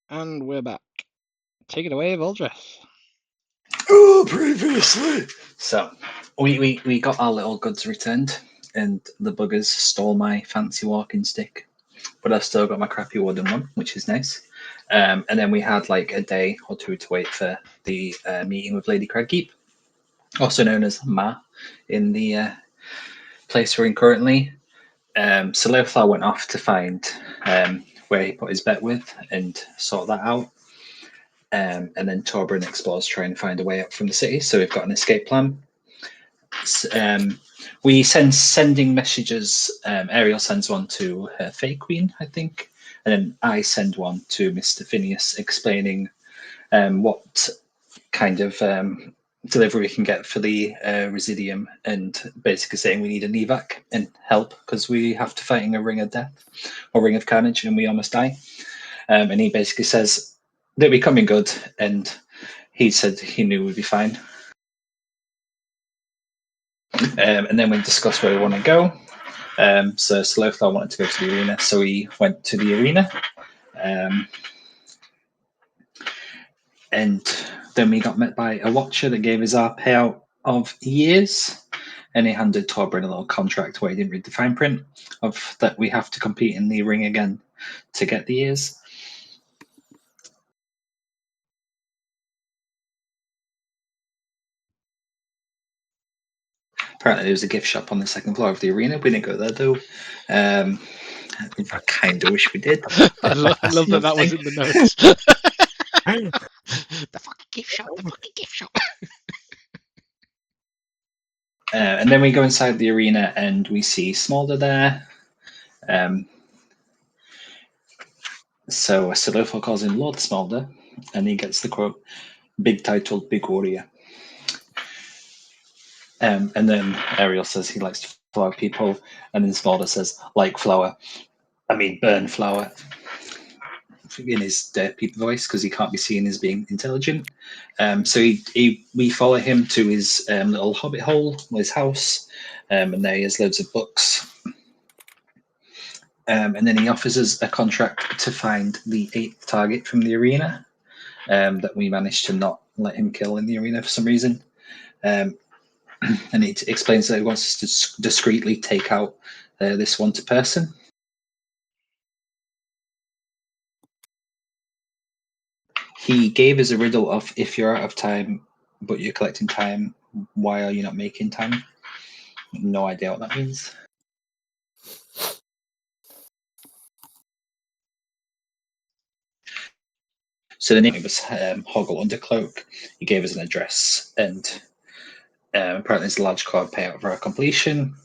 And we're back. Take it away, Voldreth. Oh, previously. So, we got our little goods returned, and the buggers stole my fancy walking stick, but I've still got my crappy wooden one, which is nice. And then we had like a day or two to wait for the meeting with Lady Cragkeep, also known as Ma, in the place we're in currently. So Lothar went off to find where he put his bet with and sort that out. And then Torbjorn explores trying to find a way up from the city. So we've got an escape plan. We sending messages. Ariel sends one to her Fey Queen, I think, and then I send one to Mr. Phineas explaining what kind of delivery we can get for the Residium, and basically saying we need an evac and help because we have to fighting a ring of death or ring of carnage, and we almost die. And he basically says that we're coming good, and he said he knew we'd be fine. And then we discussed where we want to go. So Slothar wanted to go to the arena, so we went to the arena. And then we got met by a watcher that gave us our payout of years. And he handed Torbjorn a little contract where he didn't read the fine print of that we have to compete in the ring again to get the years. Apparently, there was a gift shop on the second floor of the arena. We didn't go there though. I kind of wish we did. I love that was in the notes. The fucking gift shop. The fucking gift shop. And then we go inside the arena and we see Smolder there. So Silurfo calls him Lord Smolder, and he gets the quote, "Big title, big warrior." And then Ariel says he likes to flower people, and then Smolder says, "Like flower, I mean burn flower," in his people voice because he can't be seen as being intelligent. So we follow him to his little hobbit hole, his house, and there he has loads of books. And then he offers us a contract to find the 8th target from the arena that we managed to not let him kill in the arena for some reason. And he explains that he wants us to discreetly take out this wanted person. He gave us a riddle of if you're out of time, but you're collecting time, why are you not making time? No idea what that means. So the name was Hoggle Undercloak. He gave us an address, and apparently there's a large card payout for our completion.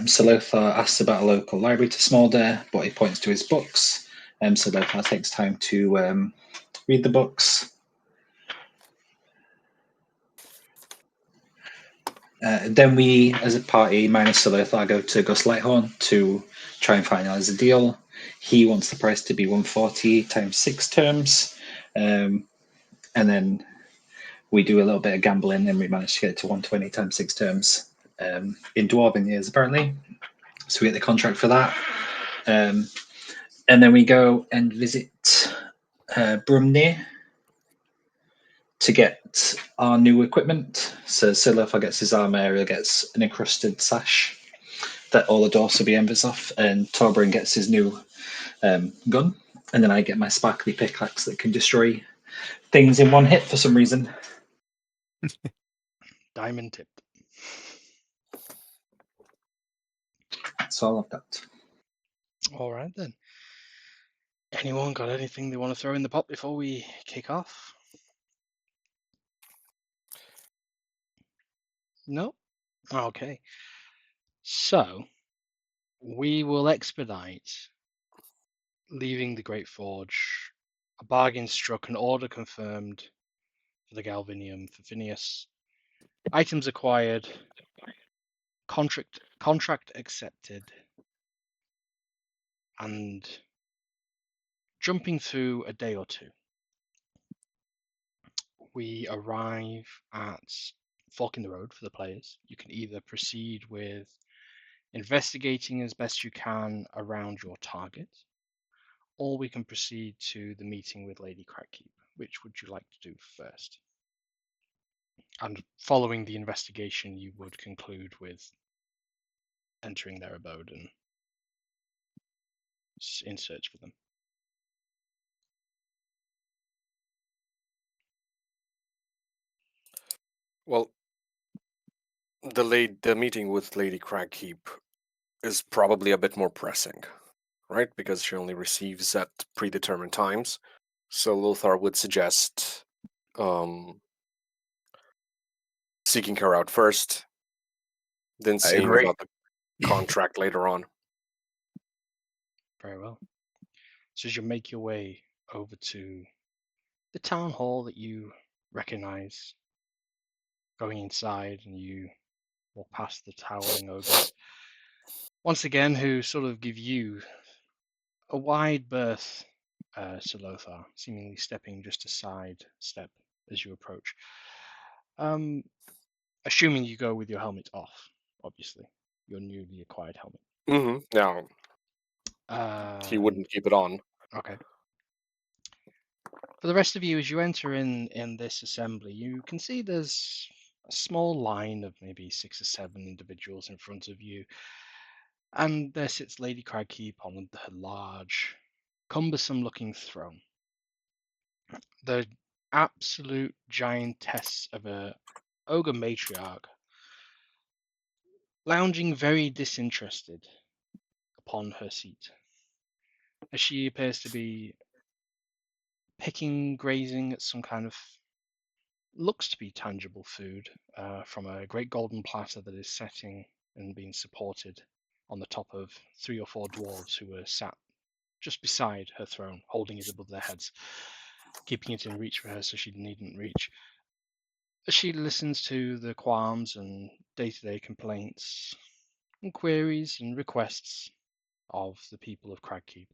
So Lothar asks about a local library to Smolder, but he points to his books. So Lothar takes time to read the books. Then we, as a party, minus Lothar, go to Gus Lighthorn to try and finalise a deal. He wants the price to be 140 times 6 terms. And then we do a little bit of gambling and we manage to get it to 120 times 6 terms in Dwarven years, apparently. So we get the contract for that. And then we go and visit Brumney to get our new equipment. So Silurfar gets his armor, Ariel gets an encrusted sash that all the doors will be embers off, and Torbjorn gets his new gun, and then I get my sparkly pickaxe that can destroy things in one hit for some reason. Diamond tip. That's all I've got. All right then. Anyone got anything they want to throw in the pot before we kick off? No? Okay. So, we will expedite leaving the Great Forge, a bargain struck, an order confirmed for the Galvinium for Phineas, items acquired, contract accepted, and jumping through a day or two, we arrive at fork in the road for the players. You can either proceed with investigating as best you can around your target, or we can proceed to the meeting with Lady Crackkeep. Which would you like to do first? And following the investigation, you would conclude with entering their abode and in search for them. Well, the meeting with Lady Cragkeep is probably a bit more pressing, right? Because she only receives at predetermined times. So Lothar would suggest um, seeking her out first, then I seeing agree. about the contract later on. Very well. So as you make your way over to the town hall that you recognize, going inside, and you walk past the towering ogres, once again, who sort of give you a wide berth, Sir Lothar, seemingly stepping just a side step as you approach. Um, assuming you go with your helmet off, obviously, your newly acquired helmet. Now, he Um, wouldn't keep it on. okay. For the rest of you, as you enter in this assembly, you can see there's a small line of maybe 6 or 7 individuals in front of you, and there sits Lady Cragkeep on her large, cumbersome-looking throne. The absolute giantess of a ogre matriarch, lounging very disinterested upon her seat, as she appears to be picking, grazing at some kind of looks to be tangible food from a great golden platter that is setting and being supported on the top of 3 or 4 dwarves who are sat just beside her throne, holding it above their heads, keeping it in reach for her so she needn't reach. As she listens to the qualms and day-to-day complaints and queries and requests of the people of Cragkeep.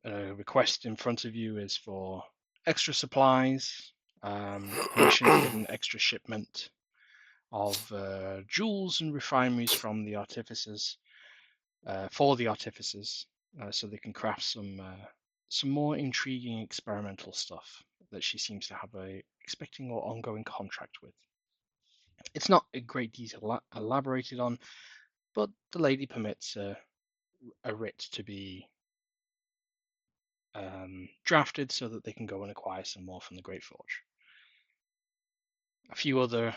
A request in front of you is for extra supplies, permission to get an extra shipment of jewels and refineries from the artificers for the artificers, so they can craft some more intriguing experimental stuff that she seems to have a expecting or ongoing contract with. It's not a great detail elaborated on, but the lady permits a writ to be drafted so that they can go and acquire some more from the Great Forge. A few other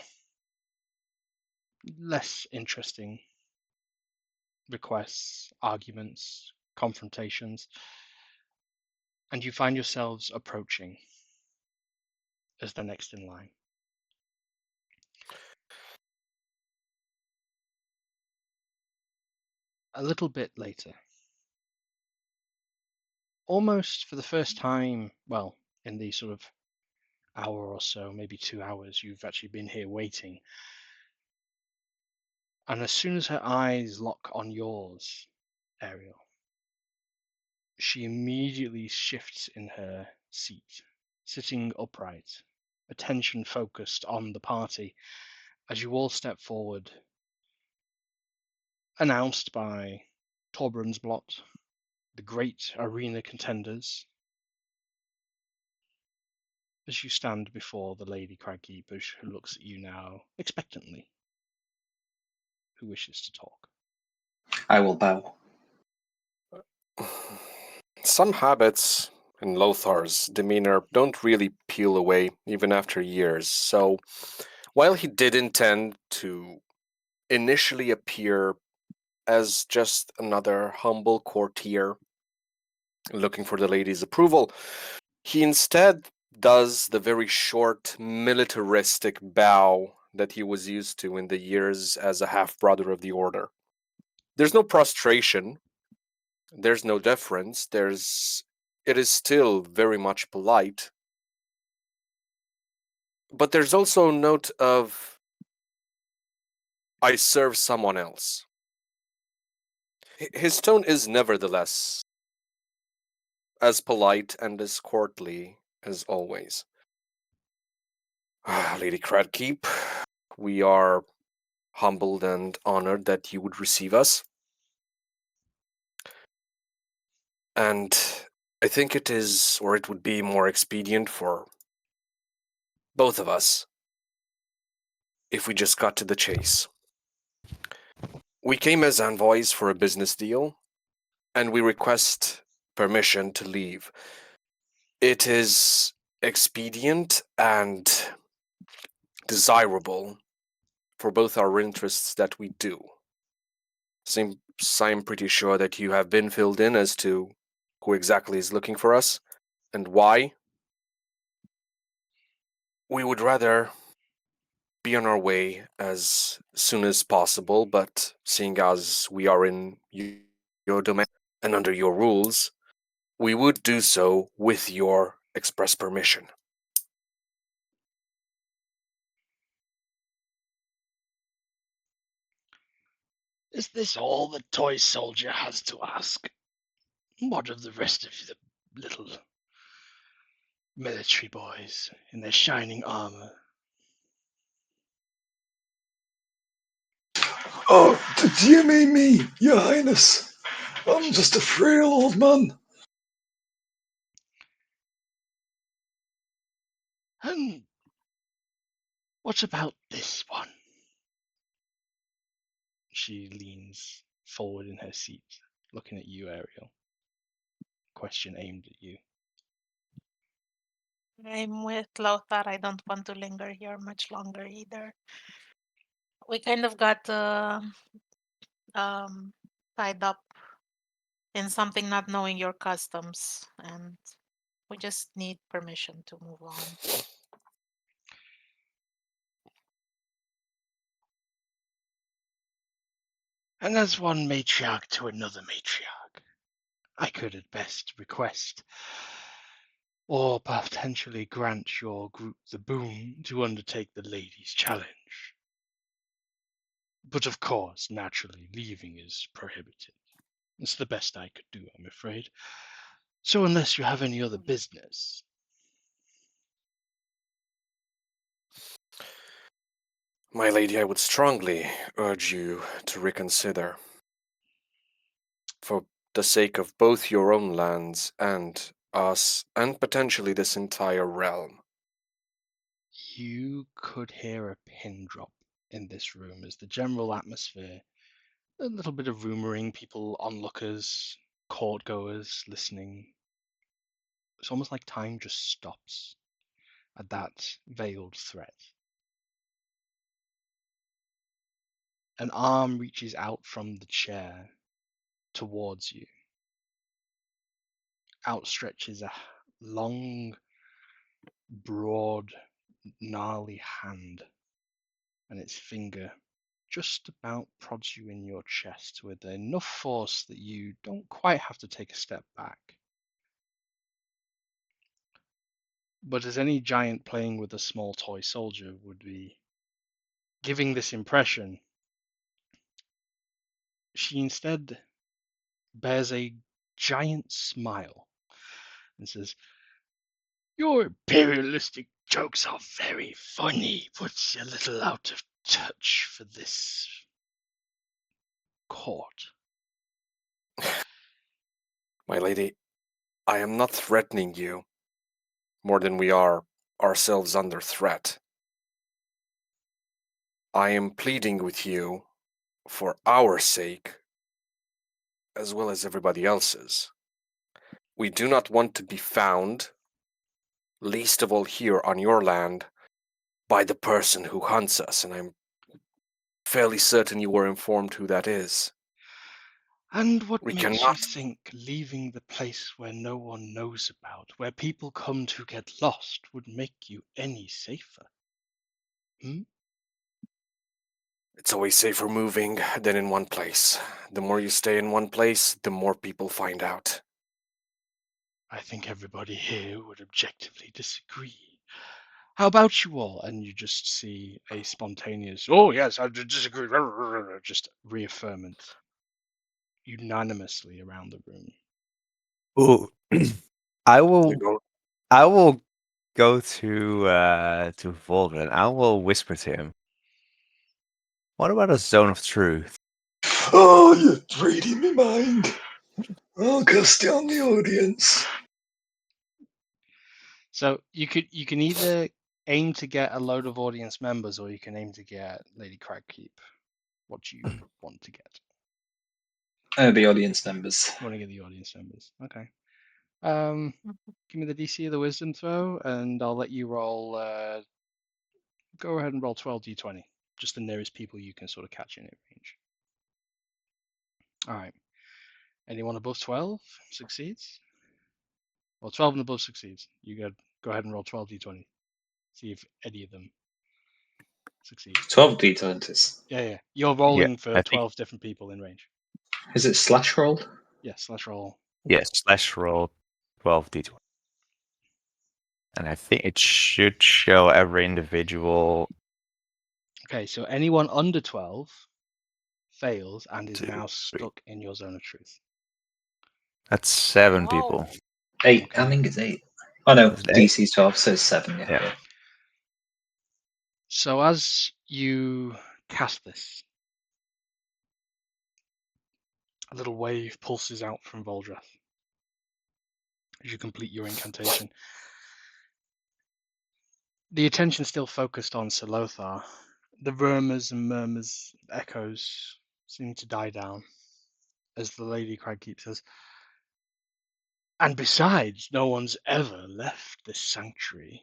less interesting requests, arguments, confrontations, and you find yourselves approaching as the next in line. A little bit later, almost for the first time, well, in the sort of hour or so, maybe 2 hours, you've actually been here waiting. And as soon as her eyes lock on yours, Ariel, she immediately shifts in her seat, sitting upright, attention focused on the party as you all step forward, announced by Torbjornsblot, the great arena contenders, as you stand before the Lady Cragkeeper, who looks at you now expectantly, who wishes to talk. I will bow. Some habits in Lothar's demeanor don't really peel away even after years, so while he did intend to initially appear as just another humble courtier looking for the lady's approval, he instead does the very short militaristic bow that he was used to in the years as a half brother of the order. There's no prostration, there's no deference, it is still very much polite, but there's also a note of I serve someone else. His tone is nevertheless as polite and as courtly as always. Lady Cradkeep, we are humbled and honored that you would receive us. And I think it is, or it would be more expedient for both of us if we just got to the chase. We came as envoys for a business deal, and we request permission to leave. It is expedient and desirable for both our interests that we do. Seems I'm pretty sure that you have been filled in as to who exactly is looking for us and why. We would rather be on our way as soon as possible, but seeing as we are in your domain and under your rules, we would do so with your express permission. Is this all the toy soldier has to ask? What of the rest of the little military boys in their shining armor? Oh, do you mean me, Your Highness? I'm just a frail old man. And what about this one? She leans forward in her seat, looking at you, Ariel. Question aimed at you. I'm with Lothar. I don't want to linger here much longer either. We kind of got um, tied up in something not knowing your customs, and we just need permission to move on. And as one matriarch to another matriarch, I could at best request or potentially grant your group the boon to undertake the ladies' challenge. But of course, naturally, leaving is prohibited. It's the best I could do, I'm afraid. So unless you have any other business. My lady, I would strongly urge you to reconsider. For the sake of both your own lands and us, and potentially this entire realm. You could hear a pin drop in this room as the general atmosphere, a little bit of rumoring, people, onlookers, court goers listening. It's almost like time just stops at that veiled threat. An arm reaches out from the chair towards you, outstretches a long, broad, gnarly hand, and its finger just about prods you in your chest with enough force that you don't quite have to take a step back. But as any giant playing with a small toy soldier would be giving this impression, she instead bears a giant smile and says, "Your imperialistic jokes are very funny, but a little out of touch for this court." My lady, I am not threatening you more than we are ourselves under threat. I am pleading with you for our sake, as well as everybody else's. We do not want to be found, least of all here on your land, by the person who hunts us, and I'm fairly certain you were informed who that is. And what We makes you cannot. think leaving the place where no one knows about, where people come to get lost, would make you any safer? It's always safer moving than in one place. The more you stay in one place, the more people find out. I think everybody here would objectively disagree. How about you all? And you just see a spontaneous, "Oh yes, I disagree," just reaffirmment unanimously around the room. Ooh, I We will. go, I will go to Volvin. I will whisper to him. What about a zone of truth? Oh, you're reading me mind. Oh, cast it on the audience. So you can either aim to get a load of audience members, or you can aim to get Lady Cragkeep. What do you want to get? The audience members. You want to get the audience members. Okay. Give me the DC of the wisdom throw, and I'll let you roll. Go ahead and roll 12d20. Just the nearest people you can sort of catch in range. All right. Anyone above 12 succeeds? Well, 12 and above succeeds. You go ahead and roll 12d20. See if any of them succeed. 12 d20s. Yeah. You're Yeah, rolling for I think 12 different people in range. Is it slash roll? Yes, let's roll. yes. Slash roll 12d20, and I think it should show every individual. Okay, so anyone under 12 fails and is 2, now 3. stuck in your zone of truth. That's 7 Oh. people. 8. Okay. I think it's 8. Oh no, Is it 8? DC's 12, so it's 7. Yeah. Yeah. So as you cast this, a little wave pulses out from Voldrath as you complete your incantation. The attention still focused on Salothar. The murmurs and murmurs, echoes seem to die down as the Lady Cragkeep says, and besides, no one's ever left this sanctuary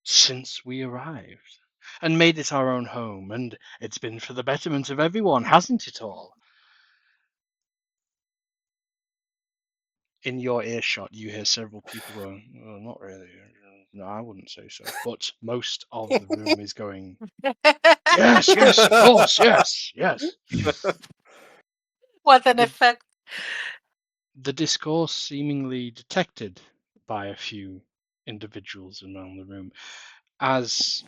since we arrived and made it our own home, and it's been for the betterment of everyone, hasn't it all? In your earshot, you hear several people going, "Oh, not really. No, I wouldn't say so." But most of the room is going, yes, of course, yes. What an The, effect. the discourse seemingly detected by a few individuals around the room as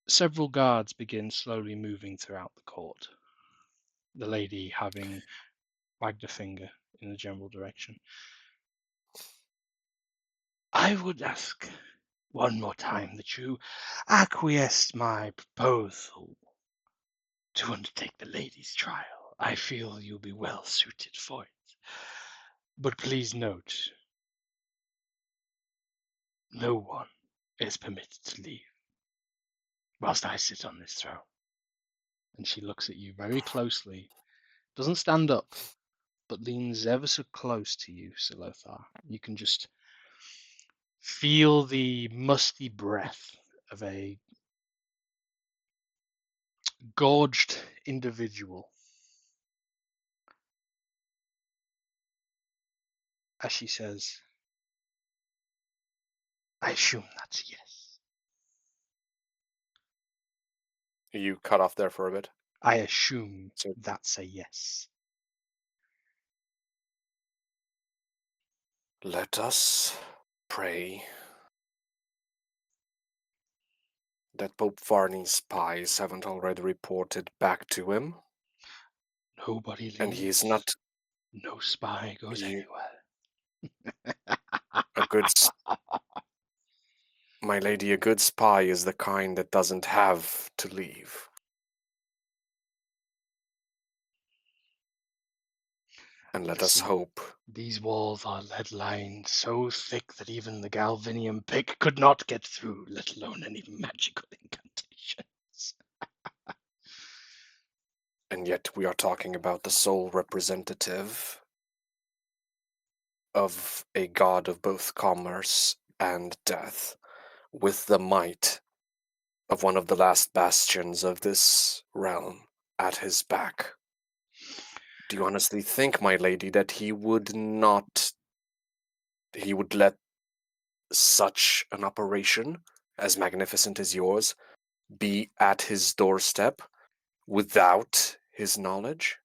several guards begin slowly moving throughout the court, the lady having wagged a finger in the general direction. I would ask one more time that you acquiesce my proposal to undertake the lady's trial. I feel you'll be well suited for it. But please note, no one is permitted to leave whilst I sit on this throne. And she looks at you very closely, doesn't stand up, but leans ever so close to you, Silothar. You can just feel the musty breath of a gorged individual as she says, I assume that's a yes. You cut off there for a bit. I assume So- that's a yes. Let us pray that Pope Varney's spies haven't already reported back to him, Nobody leaves. and he is not No spy goes You- anywhere. a good. My lady, a good spy is the kind that doesn't have to leave. And let us Listen. hope. These walls are lead-lined, so thick that even the Galvinium pick could not get through, let alone any magical incantations. And yet we are talking about the sole representative of a god of both commerce and death, with the might of one of the last bastions of this realm at his back. Do you honestly think, my lady, that he would let such an operation, as magnificent as yours, be at his doorstep without his knowledge?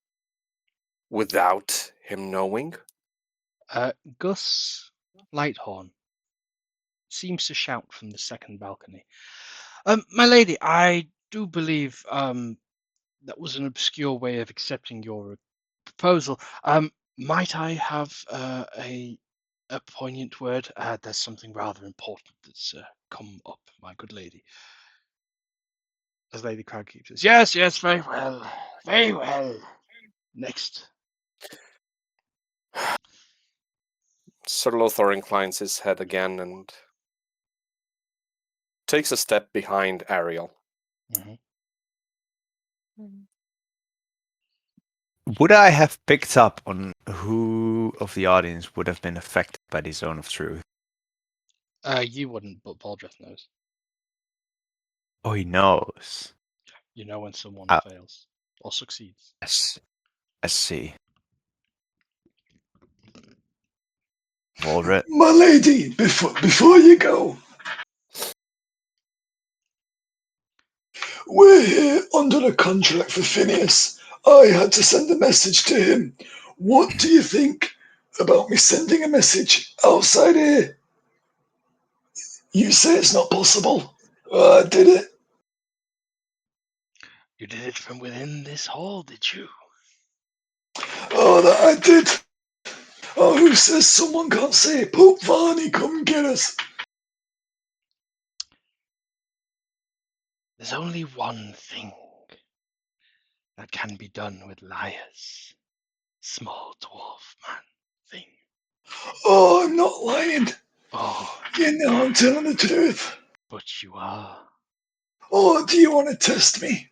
Without him knowing? Gus Lighthorn seems to shout from the second balcony. My lady, I do believe that was an obscure way of accepting your proposal. Might I have a poignant word? There's something rather important that's come up, my good lady. As Lady Cragkeep says, yes, very well, very well. Next. Sir Lothar inclines his head again and takes a step behind Ariel. Mhm. Mm. Would I have picked up on who of the audience would have been affected by the zone of truth? You wouldn't, but Valdreth knows. Oh, he knows. You know when someone Ah. fails or succeeds. I see. Valdred. My lady, before you go, we're here under a contract for Phineas. I had to send a message to him. What do you think about me sending a message outside here? You say it's not possible. I did it. You did it from within this hall, did you? Oh, that I did. Oh, who says someone can't say, Pope Varney, come get us? There's only one thing that can be done with liars. Small dwarf man thing. Oh, I'm not lying. Oh, You know I'm telling the truth. but you are. Oh, do you want to test me?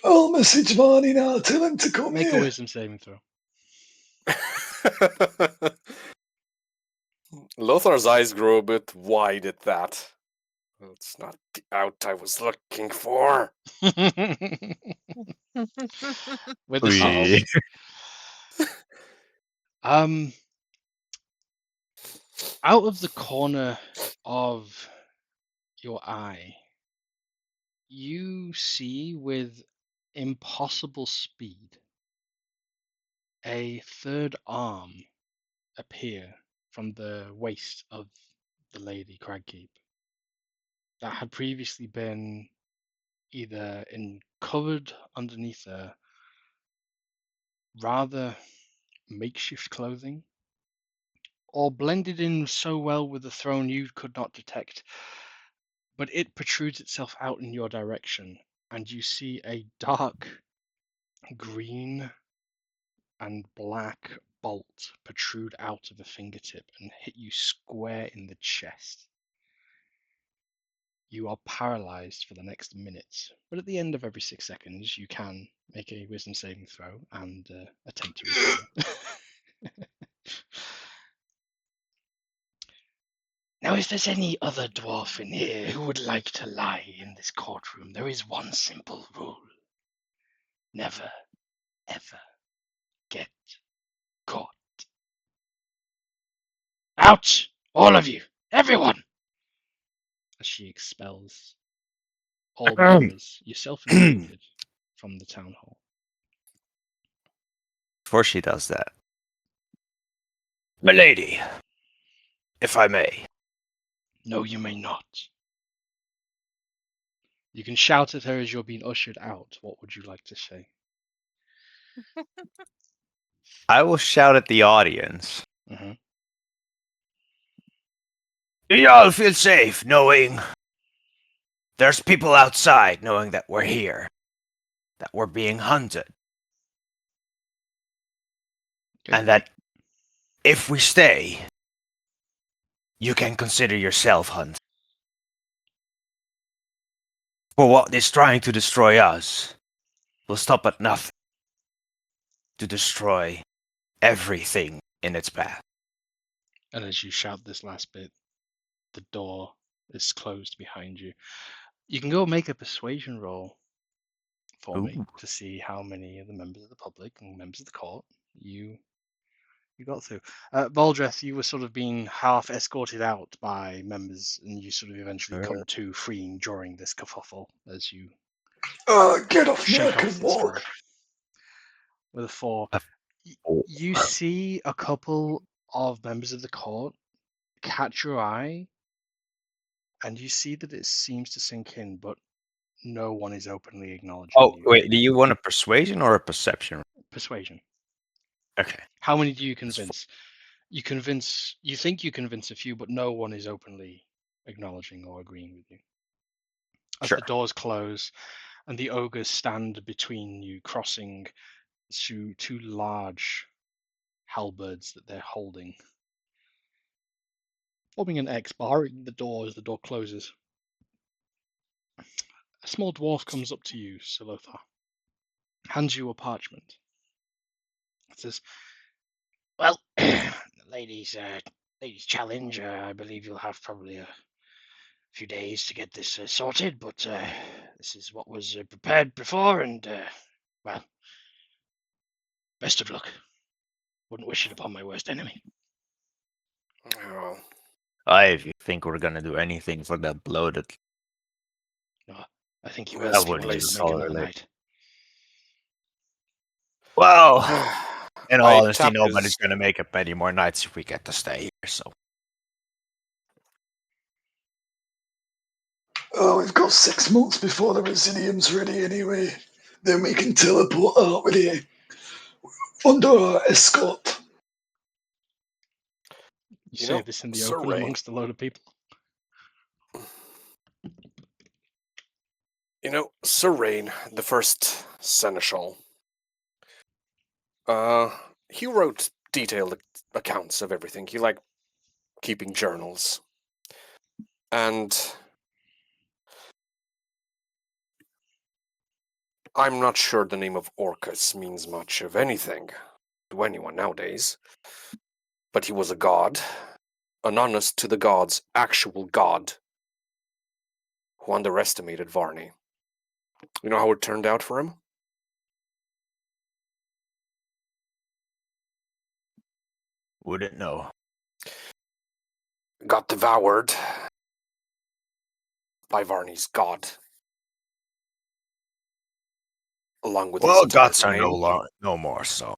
I'll message Varney now, tell him to come Make a here. wisdom saving throw. Lothar's eyes grow a bit wide at that. It's not the out I was looking for. With the Oy. six. Out of the corner of your eye, you see with impossible speed a third arm appear from the waist of the Lady Cragkeep that had previously been either covered underneath a rather makeshift clothing or blended in so well with the throne you could not detect. But it protrudes itself out in your direction, and you see a dark green and black bolt protrude out of a fingertip and hit you square in the chest. You are paralyzed for the next minute, but at the end of every 6 seconds, you can make a wisdom saving throw and attempt to recover. Now, if there's any other dwarf in here who would like to lie in this courtroom, there is one simple rule. Never, ever get caught. Out! All of you! Everyone! As she expels all members, yourself included, from the town hall. Before she does that, milady, if I may. No, you may not. You can shout at her as you're being ushered out. What would you like to say? I will shout at the audience. Mm-hmm. Do y'all feel safe knowing there's people outside knowing that we're here, that we're being hunted, Okay. and that if we stay, you can consider yourself hunted? For what is trying to destroy us will stop at nothing to destroy everything in its path. And as you shout this last bit, the door is closed behind you. You can go make a persuasion roll for me Ooh. to see how many of the members of the public and members of the court you got through. Valdreth, you were sort of being half escorted out by members, and you sort of eventually come to freeing during this kerfuffle as you Get off me, I shake off can the spell. walk. With a 4, four. you see a couple of members of the court catch your eye, and you see that it seems to sink in, but no one is openly acknowledging Oh, you. wait, do you want a persuasion or a perception? Persuasion. Okay. How many do you convince? You think you convince a few, but no one is openly acknowledging or agreeing with you. As Sure. the doors close and the ogres stand between you, crossing two large halberds that they're holding forming an X, barring the door as the door closes. A small dwarf comes up to you, Sir Lothar, hands you a parchment. It says, "Well, ladies' challenge. I believe you'll have probably a few days to get this sorted, but this is what was prepared before, and well, best of luck. Wouldn't wish it upon my worst enemy." Oh, If you think we're gonna do anything for that bloated, No, I think you will Yes, if you want wouldn't to be please. make another tolerate. night. Well, in all I honesty, tap nobody's his. gonna make it many more nights if we get to stay here. So Oh, we've got 6 months before the Resilium's ready anyway. Then we can teleport out with it under our escort. You You say know, this in the Sir open Rain. amongst a load of people. You know, Sir Rain, the first seneschal. He wrote detailed accounts of everything. He liked keeping journals, and I'm not sure the name of Orcus means much of anything to anyone nowadays. But he was a god, an honest to the gods, actual god, who underestimated Varney. You know how it turned out for him? wouldn't know. Got devoured by Varney's god, along with his Well, entire gods are domain. no more. So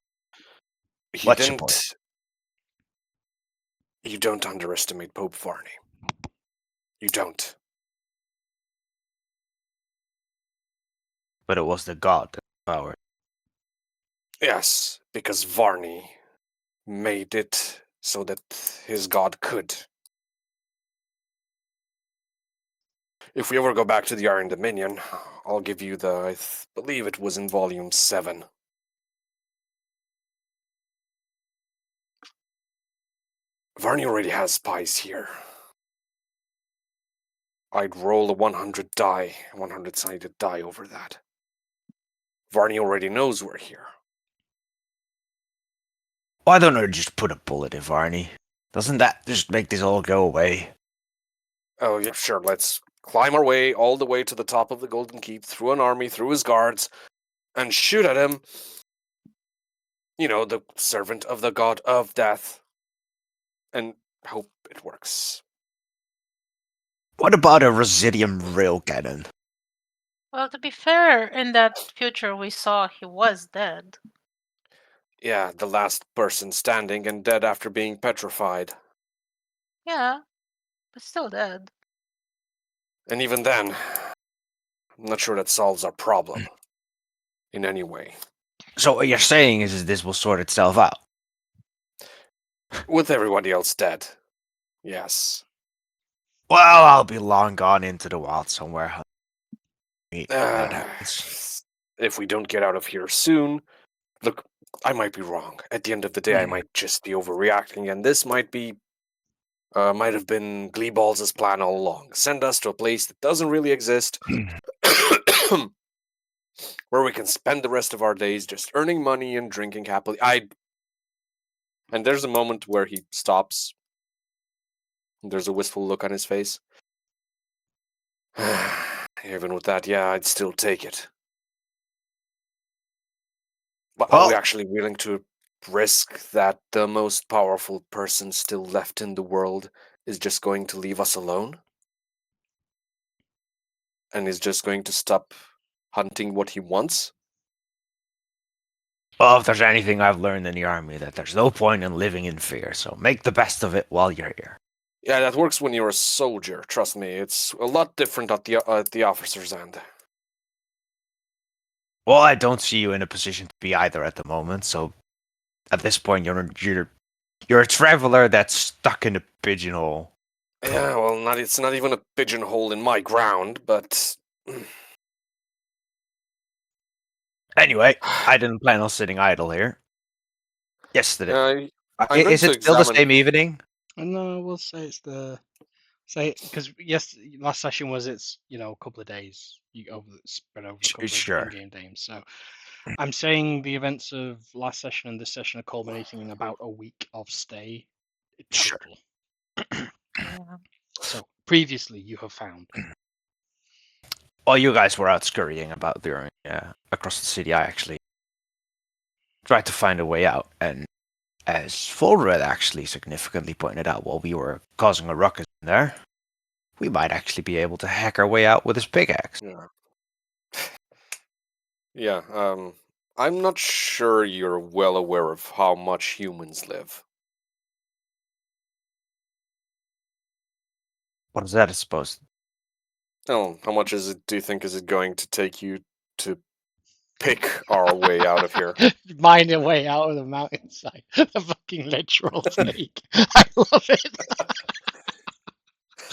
He what's your point? didn't. You don't underestimate Pope Varney. You don't. But it was the god that power. Yes, because Varney made it so that his god could. If we ever go back to the Iron Dominion, I'll give you I believe it was in volume 7. Varney already has spies here. I'd roll a 100-sided die over that. Varney already knows we're here. Why don't I just put a bullet in Varney? Doesn't that just make this all go away? Oh, yeah, sure, let's climb our way all the way to the top of the Golden Keep, through an army, through his guards, and shoot at him. You know, the servant of the god of death. And hope it works. What about a Residium rail cannon? Well, to be fair, in that future we saw he was dead. Yeah, the last person standing and dead after being petrified. Yeah, but still dead. And even then, I'm not sure that solves our problem. In any way. So what you're saying is this will sort itself out? With everybody else dead. Yes. Well, I'll be long gone into the wild somewhere. When that Uh, happens. if we don't get out of here soon, look, I might be wrong. At the end of the day, I might just be overreacting, and this might have been Gleeballs' plan all along. Send us to a place that doesn't really exist, where we can spend the rest of our days just earning money and drinking happily. And there's a moment where he stops. There's a wistful look on his face. Even with that, yeah, I'd still take it. But are we Well, actually willing to risk that the most powerful person still left in the world is just going to leave us alone? And is just going to stop hunting what he wants? well, if there's anything I've learned in the army, that there's no point in living in fear. So make the best of it while you're here. Yeah, that works when you're a soldier, trust me. It's a lot different at the officer's end. Well, I don't see you in a position to be either at the moment. So at this point, you're a traveler that's stuck in a pigeonhole. Yeah, well, it's not even a pigeonhole in my ground, but... Anyway, I didn't plan on sitting idle here. Yesterday. I'm going Is to it still the examine... same evening? No, we'll say it's the because yes, last session was it's a couple of days spread over a couple of Sure. in-game games. So I'm saying the events of last session and this session are culminating in about a week of stay Sure. total. Yeah. So previously you have found. While you guys were out scurrying about during across the city, I actually tried to find a way out, and as Fulred actually significantly pointed out while we were causing a ruckus in there, we might actually be able to hack our way out with his pickaxe. Yeah. Yeah. I'm not sure you're well aware of how much humans live. What is that supposed to? Oh, how much do you think is it going to take you to pick our way out of here? Mine a way out of the mountainside. The fucking literal take. I love it.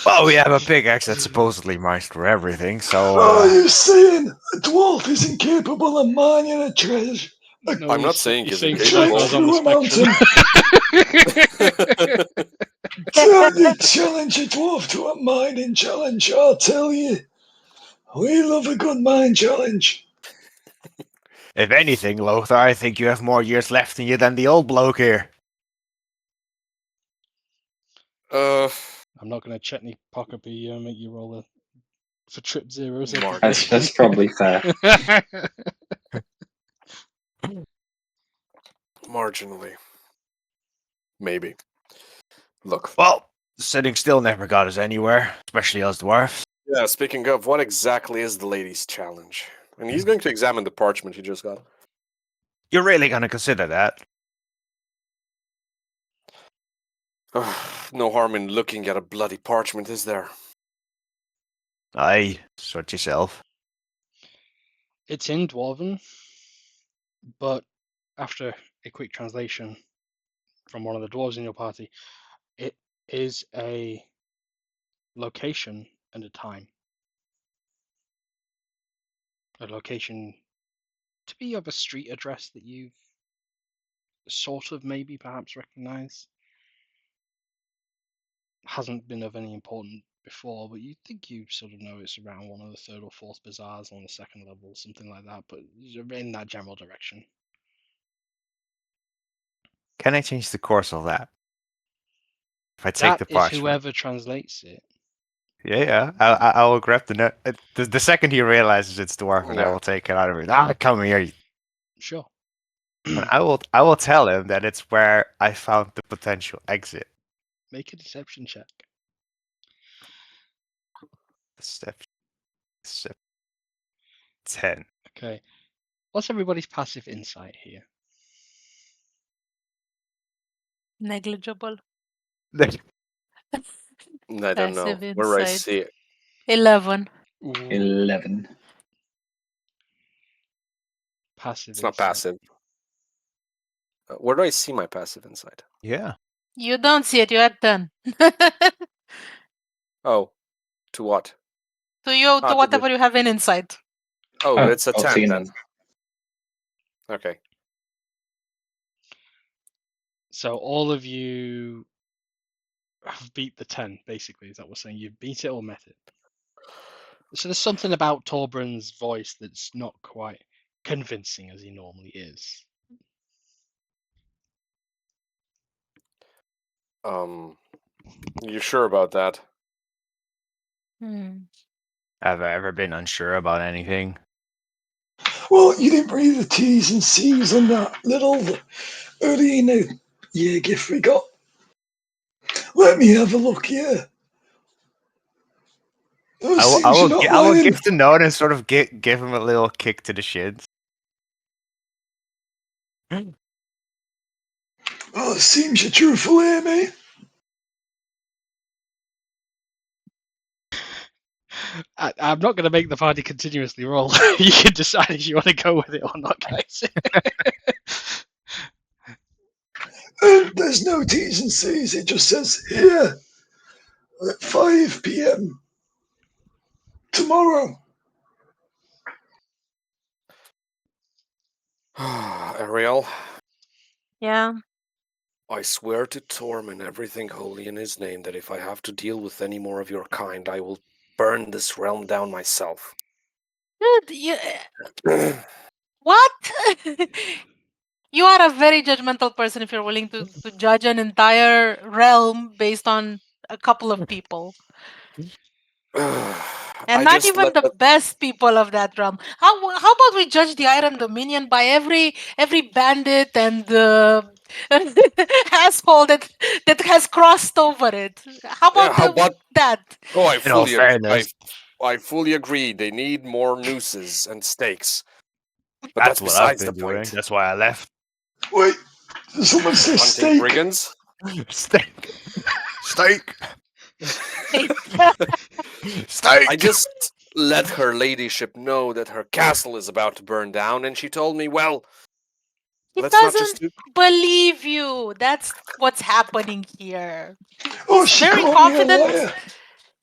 Well, we have a pickaxe that supposedly mines for everything, so Are you saying a dwarf is incapable of mining a treasure? No, I'm not he's saying he's he's saying Trek incapable. Centaur's on the through a mountain. spectrum. Can you challenge a dwarf to a mining challenge? I'll tell you. We love a good mine challenge. if anything, Lothar, I think you have more years left in you than the old bloke here. I'm not going to Chetney Pockopy make you roll for trip zeros. Mark. That's probably fair. Marginally. Maybe. Look. Well, sitting still never got us anywhere, especially us dwarfs. Yeah, speaking of, what exactly is the lady's challenge? And he's going to examine the parchment he just got. You're really going to consider that? No harm in looking at a bloody parchment, is there? Aye, sort yourself. It's in Dwarven, but after a quick translation from one of the dwarves in your party, it is a location and a time. A location to be of a street address that you've sort of maybe perhaps recognize. Hasn't been of any importance before, but you think you sort of know it's around one of the third or fourth bazaars on the second level, something like that, but in that general direction. Can I change the course of that? If I take That the is parchment. whoever translates it. Yeah. I will grab the note. The second he realizes it's dwarf, and I Yeah. will take it out of it. Ah, come here. Sure. And I will tell him that it's where I found the potential exit. Make a deception check. Step 10. Okay. What's everybody's passive insight here? Negligible. I don't know. Passive Where do I insight. see it? 11. Ooh, 11. passive It's not insight. passive. Where do I see my passive insight? Yeah. You don't see it, you are done. Oh, to what? To you, Ah, to to whatever you have in insight. Oh, it's a 10 14 then. then. Okay. So all of you have beat the 10, basically. Is that what we're saying? You've beat it or met it. So there's something about Torbrun's voice that's not quite convincing as he normally is. You sure about that? Hmm. Have I ever been unsure about anything? Well, you didn't read the T's and C's on that little arena year gift we got. Let me have a look here. Oh, I seems you're not will lying. give the note and sort of give him a little kick to the shins. Oh, it seems you're truthful here, mate. I'm not going to make the party continuously roll. You can decide if you want to go with it or not, guys. There's no T's and C's. It just says here at 5 p.m. tomorrow. Ariel, Yeah. I swear to Torm and everything holy in his name that if I have to deal with any more of your kind, I will burn this realm down myself. Dude, what? You are a very judgmental person if you're willing to judge an entire realm based on a couple of people. And I not just even let the best people of that realm. How about we judge the Iron Dominion by every bandit and asshole that has crossed over it? How Yeah, about how about that? Oh, In all fairness, I fully agree. They need more nooses and stakes. But that's that's what I've besides the been doing. point. That's why I left. Wait, someone say Hunting steak. brigands? Steak. Steak. He Steak. I just let her ladyship know that her castle is about to burn down, and she told me, well, let's not just doesn't do. believe you. That's what's happening here. Oh, He's she very called me a confident. liar.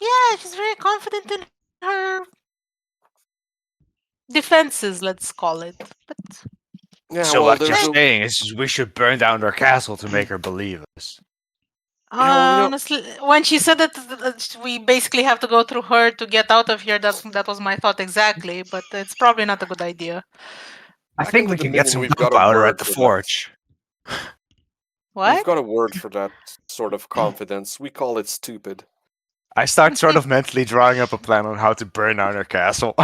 Yeah, she's very confident in her defenses, let's call it. But Yeah, So well, what you're there's a. saying is we should burn down their castle to make her believe us. Yeah, well, honestly, when she said that we basically have to go through her to get out of here, that was my thought exactly. But it's probably not a good idea. I back in think the we can get Dominion, some we've got a gunpowder at word the for that. forge. We've What? got a word for that sort of confidence. We call it stupid. I start sort of mentally drawing up a plan on how to burn down her castle.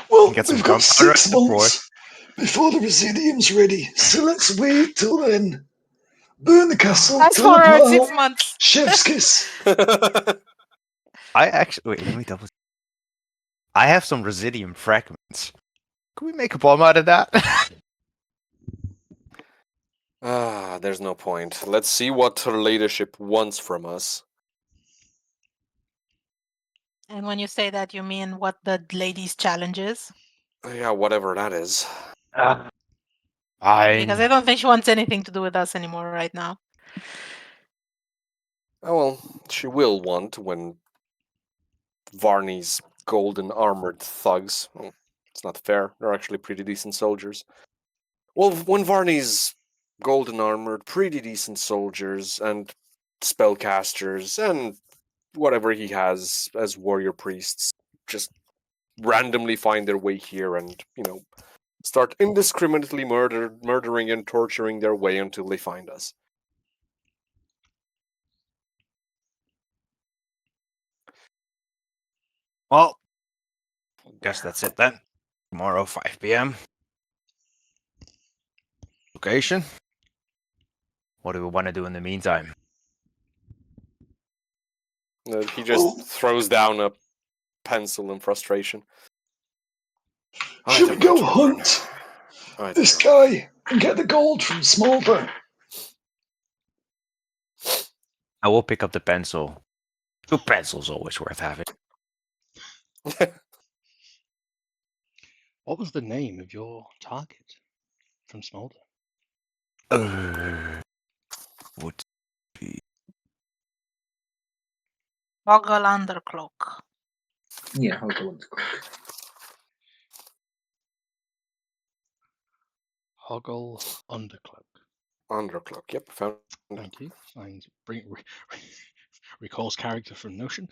Well, Get some we've got gunpowder at 6 the forge. months before the Residium's ready, so let's wait till then. Burn the castle, As for teleport our 6 home, months. chef's kiss. I actually wait. Let me double. I have some residium fragments. Can we make a bomb out of that? There's no point. Let's see what her ladyship wants from us. And when you say that, you mean what the lady's challenge is? Yeah, whatever that is. Because Fine. I don't think she wants anything to do with us anymore right now. Oh, well, she will want when Varney's golden armored thugs. Well, it's not fair. They're actually pretty decent soldiers. Well, when Varney's golden armored, pretty decent soldiers and spellcasters and whatever he has as warrior priests just randomly find their way here and, start indiscriminately murdering and torturing their way until they find us. Well, guess that's it then. Tomorrow, 5 p.m. Location. What do we want to do in the meantime? He just throws down a pencil in frustration. I Should we don't know, go Jordan. hunt I don't this know. guy and get the gold from Smolder? I will pick up the pencil. 2 pencils always worth having. What was the name of your target from Smolder? Would be Boggle Undercloak. Yeah, I'll go on. Hoggle Undercloak. Undercloak, yep, found. Thank you. Recalls character from Notion.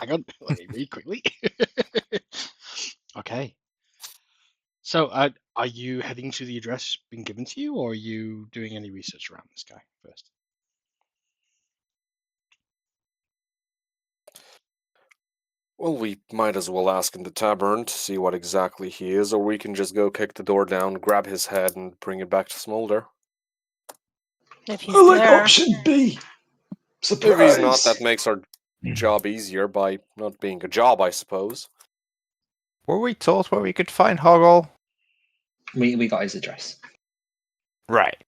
Hang on, let me read quickly. Okay. So, are you heading to the address being given to you, or are you doing any research around this guy first? Well, we might as well ask in the tavern to see what exactly he is, or we can just go kick the door down, grab his head, and bring it back to Smolder. If he's I like there. option B. If he's not, Surprise. that makes our job easier by not being a job, I suppose. Were we told where we could find Hoggle? We got his address. Right.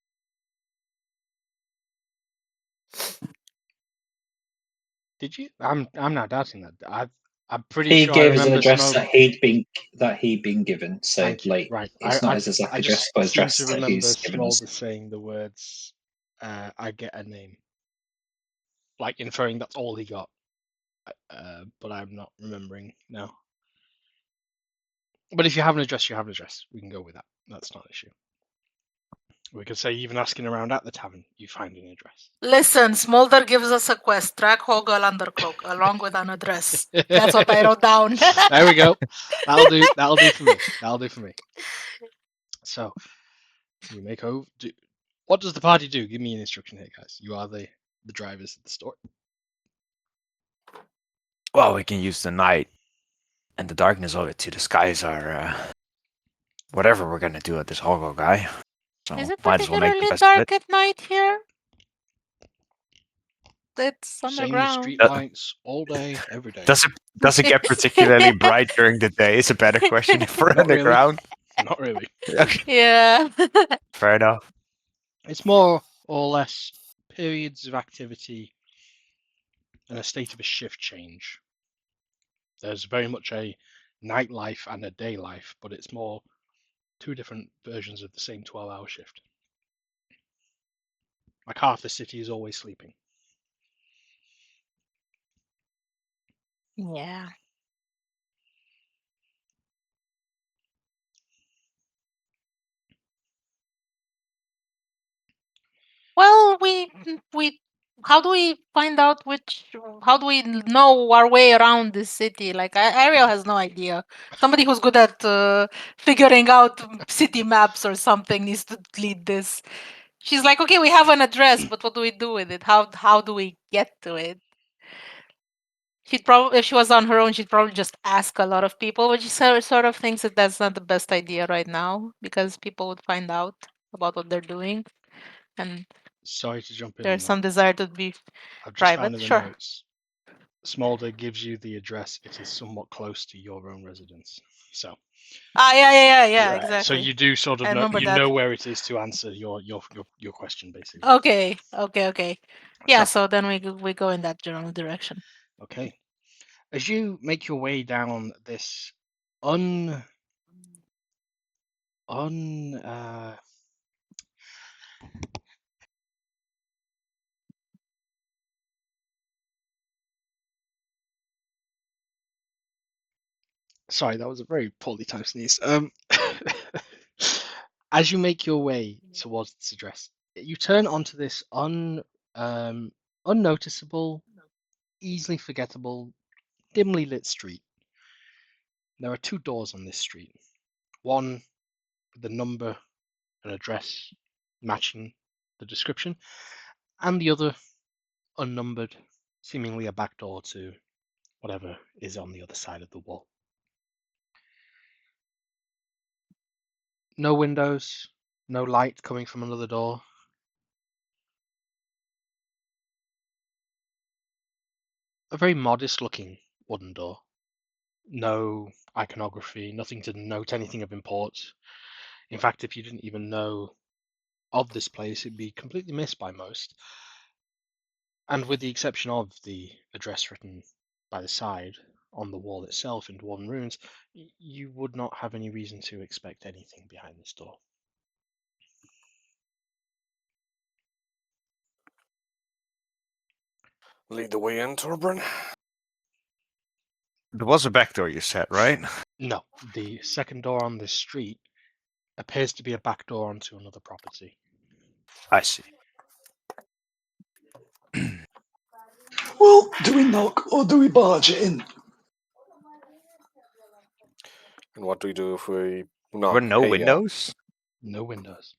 Did you? I'm now doubting that. I'm pretty He sure I gave us an remember address Smoke. that he'd been given. So Thank you. like, Right. it's not his exact I address, just but seem address to that remember he's given us. Smolder saying the words, "I get a name," like inferring that's all he got. But I'm not remembering now. But if you have an address, you have an address. We can go with that. That's not an issue. We could say even asking around at the tavern, you find an address. Listen, Smolder gives us a quest. Track Hogel Undercloak along with an address. That's what I wrote down. There we go. That'll do. That'll do for me. That'll do for me. So you make over. What does the party do? Give me an instruction here, guys. You are the drivers of the story. Well, we can use the night and the darkness of it to disguise our whatever we're gonna do at this Hogo guy. So Is it might as well make the particularly best of dark it. at night here? It's Same underground. street lights all day, every day. Does it get particularly bright during the day? Is a better question if we're Not really. underground. Not really. Okay, Yeah. fair enough. It's more or less periods of activity and a state of a shift change. There's very much a nightlife and a day life, but it's more two different versions of the same 12-hour shift. Like half the city is always sleeping. Yeah. Well, we how do we find out how do we know our way around this city? Like Ariel has no idea. Somebody who's good at figuring out city maps or something needs to lead this. She's like, okay, we have an address, but what do we do with it? How do we get to it? She'd probably, if she was on her own, she'd probably just ask a lot of people, but she sort of thinks that that's not the best idea right now because people would find out about what they're doing, and Sorry to jump in on there's that. some desire to be I've just private. found in the Sure. notes. Smolder gives you the address. It is somewhat close to your own residence. So Yeah, so exactly. you do sort of I know remember you that. know where it is to answer your question basically. Okay. Yeah, So so then we go in that general direction. okay. As you make your way down this un sorry, that was a very poorly timed sneeze. As you make your way towards this address, you turn onto this unnoticeable, easily forgettable, dimly lit street. There are two doors on this street. One with the number and address matching the description, and the other unnumbered, seemingly a back door to whatever is on the other side of the wall. No windows, no light coming from another door. A very modest looking wooden door. No iconography, nothing to note anything of import. In fact, if you didn't even know of this place, it'd be completely missed by most. And with the exception of the address written by the side on the wall itself in Dwarven runes, you would not have any reason to expect anything behind this door. Lead the way in, Torbran. There was a back door, you said, right? No, the second door on this street appears to be a back door onto another property. I see. Well, do we knock or do we barge it in? And what do we do if we There knock? were no Hey, windows. No windows.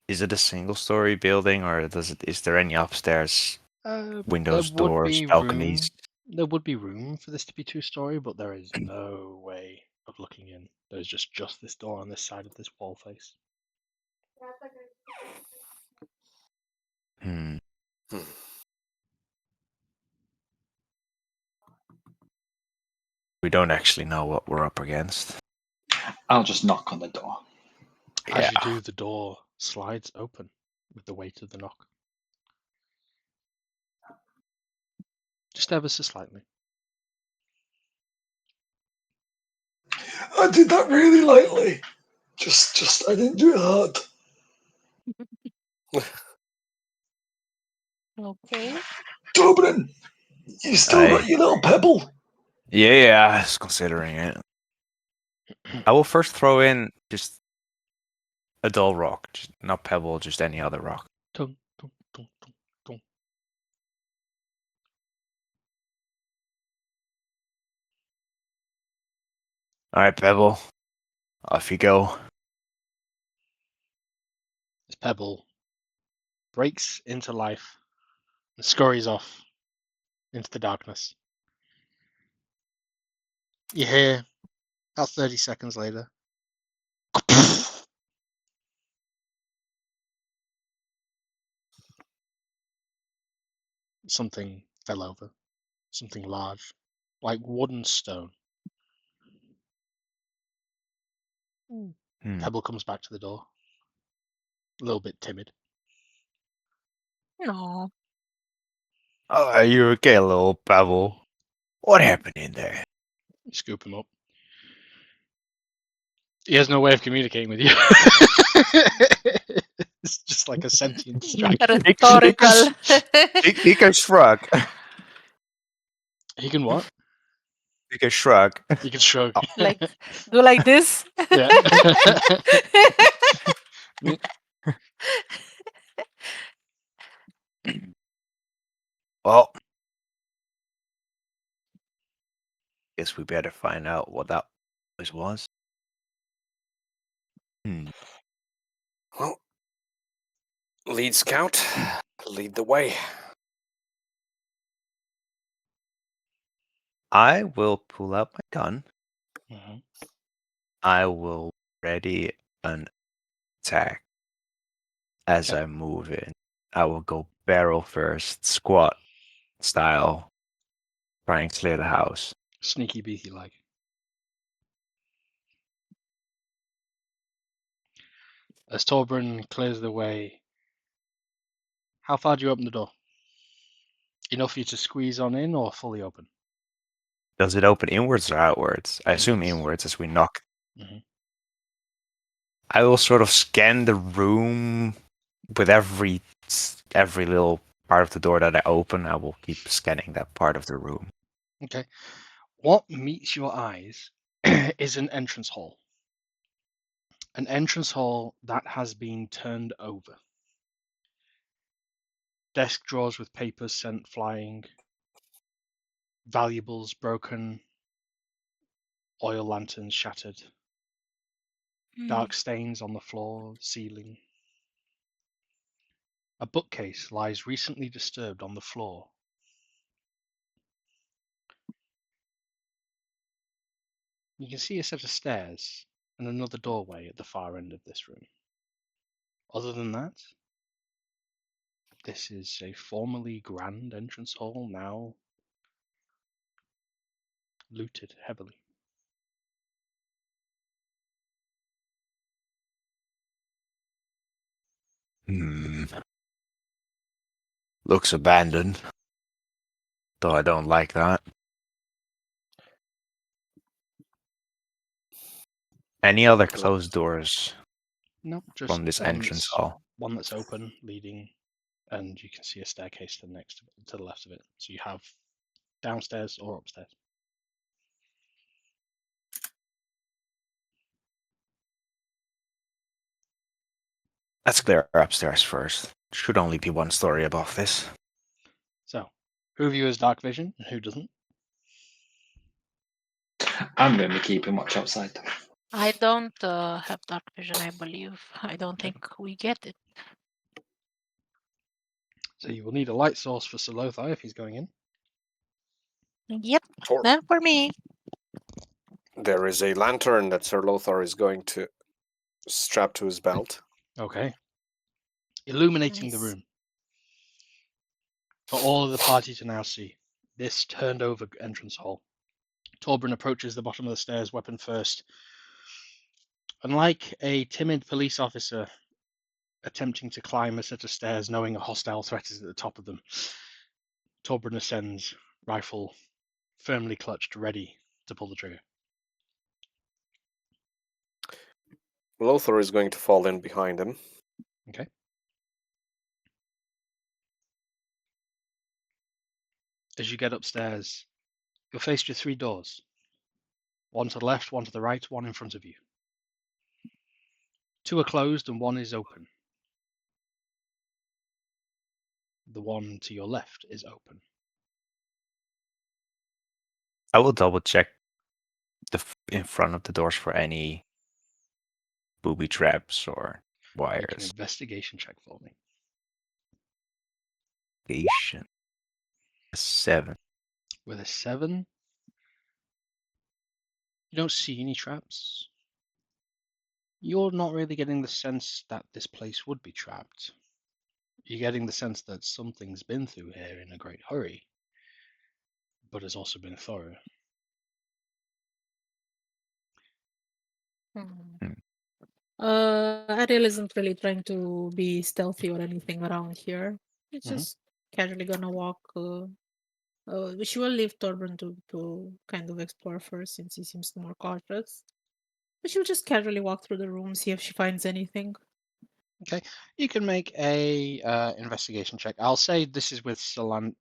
Is it a single-story building, or is there any upstairs windows, There would doors, be balconies? room. There would be room for this to be two-story, but there is no way of looking in. There's just this door on this side of this wall face. Hmm. Hmm. We don't actually know what we're up against. I'll just knock on the door. As Yeah. you do, the door slides open with the weight of the knock. Just ever so slightly. I did that really lightly. I didn't do it hard. Okay. Dobrin, you still I got your little pebble. yeah, I was considering it. I will first throw in just A dull rock, just not pebble, just any other rock. Tung, tung, tung, tung, tung. All right, pebble. Off you go. This pebble breaks into life and scurries off into the darkness. You hear, about 30 seconds later, something fell over. Something large, like wooden stone. Hmm. Pebble comes back to the door, a little bit timid. No. Oh, are you okay, little pebble? What happened in there? You scoop him up. He has no way of communicating with you. It's just like a sentient strike. Rhetorical. He can shrug. He can what? He can shrug. He can shrug. Like, do like this. Yeah. Well, guess we better find out what that was. Well, lead scout, lead the way. I will pull out my gun. Mhm. I will ready an attack as Okay. I move in. I will go barrel first, squat style, try and clear the house. Sneaky beaky like. As Torbran clears the way, how far do you open the door? Enough for you to squeeze on in or fully open? Does it open inwards or outwards? I assume Inwards. inwards as we knock. Mhm. I will sort of scan the room with every little part of the door that I open. I will keep scanning that part of the room. Okay. What meets your eyes is an entrance hall. An entrance hall that has been turned over. Desk drawers with papers sent flying, valuables broken, oil lanterns shattered, dark stains on the floor, ceiling. A bookcase lies recently disturbed on the floor. You can see a set of stairs and another doorway at the far end of this room. Other than that, this is a formerly grand entrance hall, now looted heavily. Looks abandoned, though I don't like that. Any other closed doors No, just from this entrance hall? one that's open, leading, and you can see a staircase to the left of it. So you have downstairs or upstairs. Let's clear upstairs first. Should only be one story above this. So, who of you has dark vision and who doesn't? I'm going to be keeping watch outside. I don't have dark vision, I believe. I don't think we get it. So you will need a light source for Solothai if he's going in. Yep, Tor- then for me. There is a lantern that Sir Lothar is going to strap to his belt. Okay. Illuminating the Nice. room. For all of the party to now see. This turned over entrance hall. Torbran approaches the bottom of the stairs, weapon first. Unlike a timid police officer attempting to climb a set of stairs knowing a hostile threat is at the top of them, Torbran ascends, rifle firmly clutched, ready to pull the trigger. Lothar is going to fall in behind him. Okay. As you get upstairs, you're faced with three doors. One to the left, one to the right, one in front of you. 2 are closed and 1 is open. The one to your left is open. I will double check in front of the doors for any booby traps or Make an wires. investigation check for me. Investigation. 7. With a 7, you don't see any traps. You're not really getting the sense that this place would be trapped. You're getting the sense that something's been through here in a great hurry, but has also been thorough. Hmm. Ariel isn't really trying to be stealthy or anything around here. It's Mhm. just casually gonna walk. She will leave Torben to kind of explore first since he seems more cautious. But she'll just casually walk through the room, see if she finds anything. Okay, you can make a investigation check. I'll say this is with Solanthan.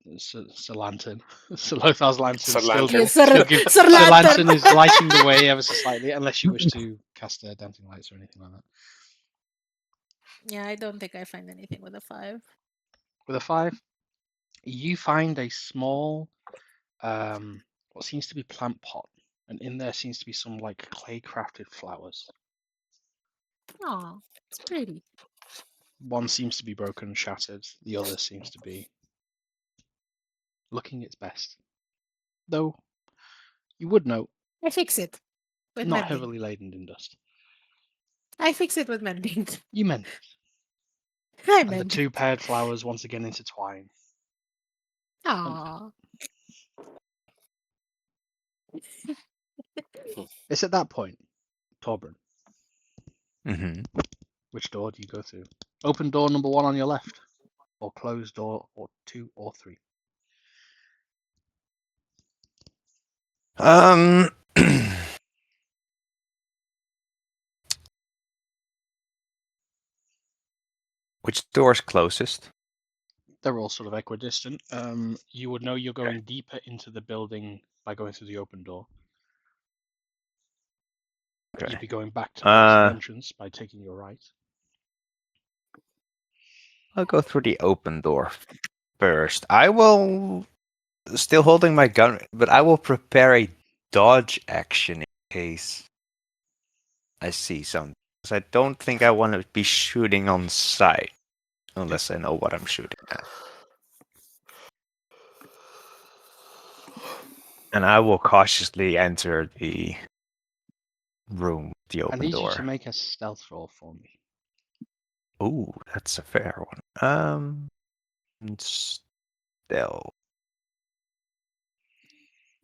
Solothar's lantern Sir Lantern. Yes, Sir, still give. Sir Sir Lantern. Lantern is lighting the way ever so slightly, unless you wish to cast dancing lights or anything like that. Yeah, I don't think I find anything with a 5. With a 5, you find a small, what seems to be plant pot, and in there seems to be some like clay crafted flowers. Oh, it's pretty. One seems to be broken and shattered. The other seems to be looking its best, though you would note I fix it with not mending. heavily laden in dust. I fix it with mending. You mend it, I and the mend 2 it. paired flowers once again intertwine. Aww. It's at that point, Torben, Mm-hmm. which door do you go through? Open door number 1 on your left, or closed door or 2 or 3? Which door's closest? They're all sort of equidistant. You would know you're going deeper into the building by going through the open door. Okay. You'd be going back towards the Uh, entrance by taking your right. I'll go through the open door first. I will, still holding my gun, but I will prepare a dodge action in case I see something. 'Cause I don't think I want to be shooting on sight unless I know what I'm shooting at. And I will cautiously enter the room, the I open need you door. to make a stealth roll for me. Ooh, that's a fair one. Stealth.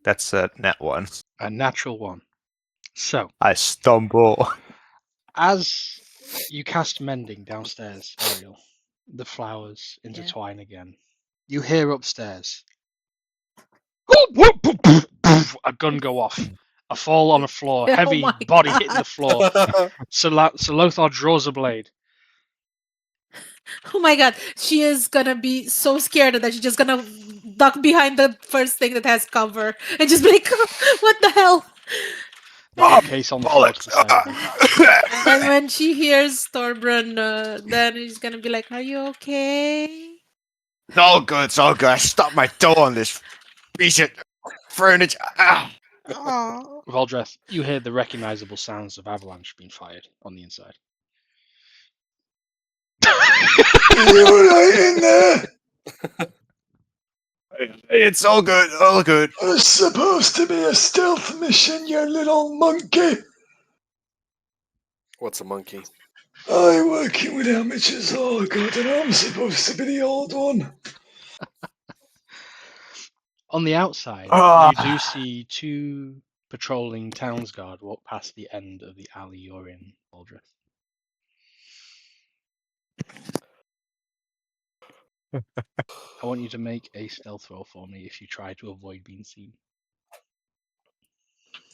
That's a net one. A natural 1. So, I stumble. as you cast mending downstairs, Ariel, the flowers intertwine again. You hear upstairs a gun go off. A fall on the floor, Oh heavy my body God. hitting the floor. So Lothar draws a blade. Oh my God. She is gonna be so scared that she's just gonna duck behind the first thing that has cover and just be like, what the hell? There's a case on the floor to the side of you. And when she hears Thorbrun, then she's gonna be like, are you okay? It's all good. It's all good. I stopped my toe on this piece of furniture. Ah. Oh. Voldreth, you hear the recognizable sounds of avalanche being fired on the inside. You're right in there. It's all good. All good. It's supposed to be a stealth mission, you little monkey. What's a monkey? I'm working with amateurs, oh god, and I'm supposed to be the old one. On the outside, Ah. you do see 2 patrolling townsguard walk past the end of the alley you're in, Voldreth. I want you to make a stealth roll for me if you try to avoid being seen.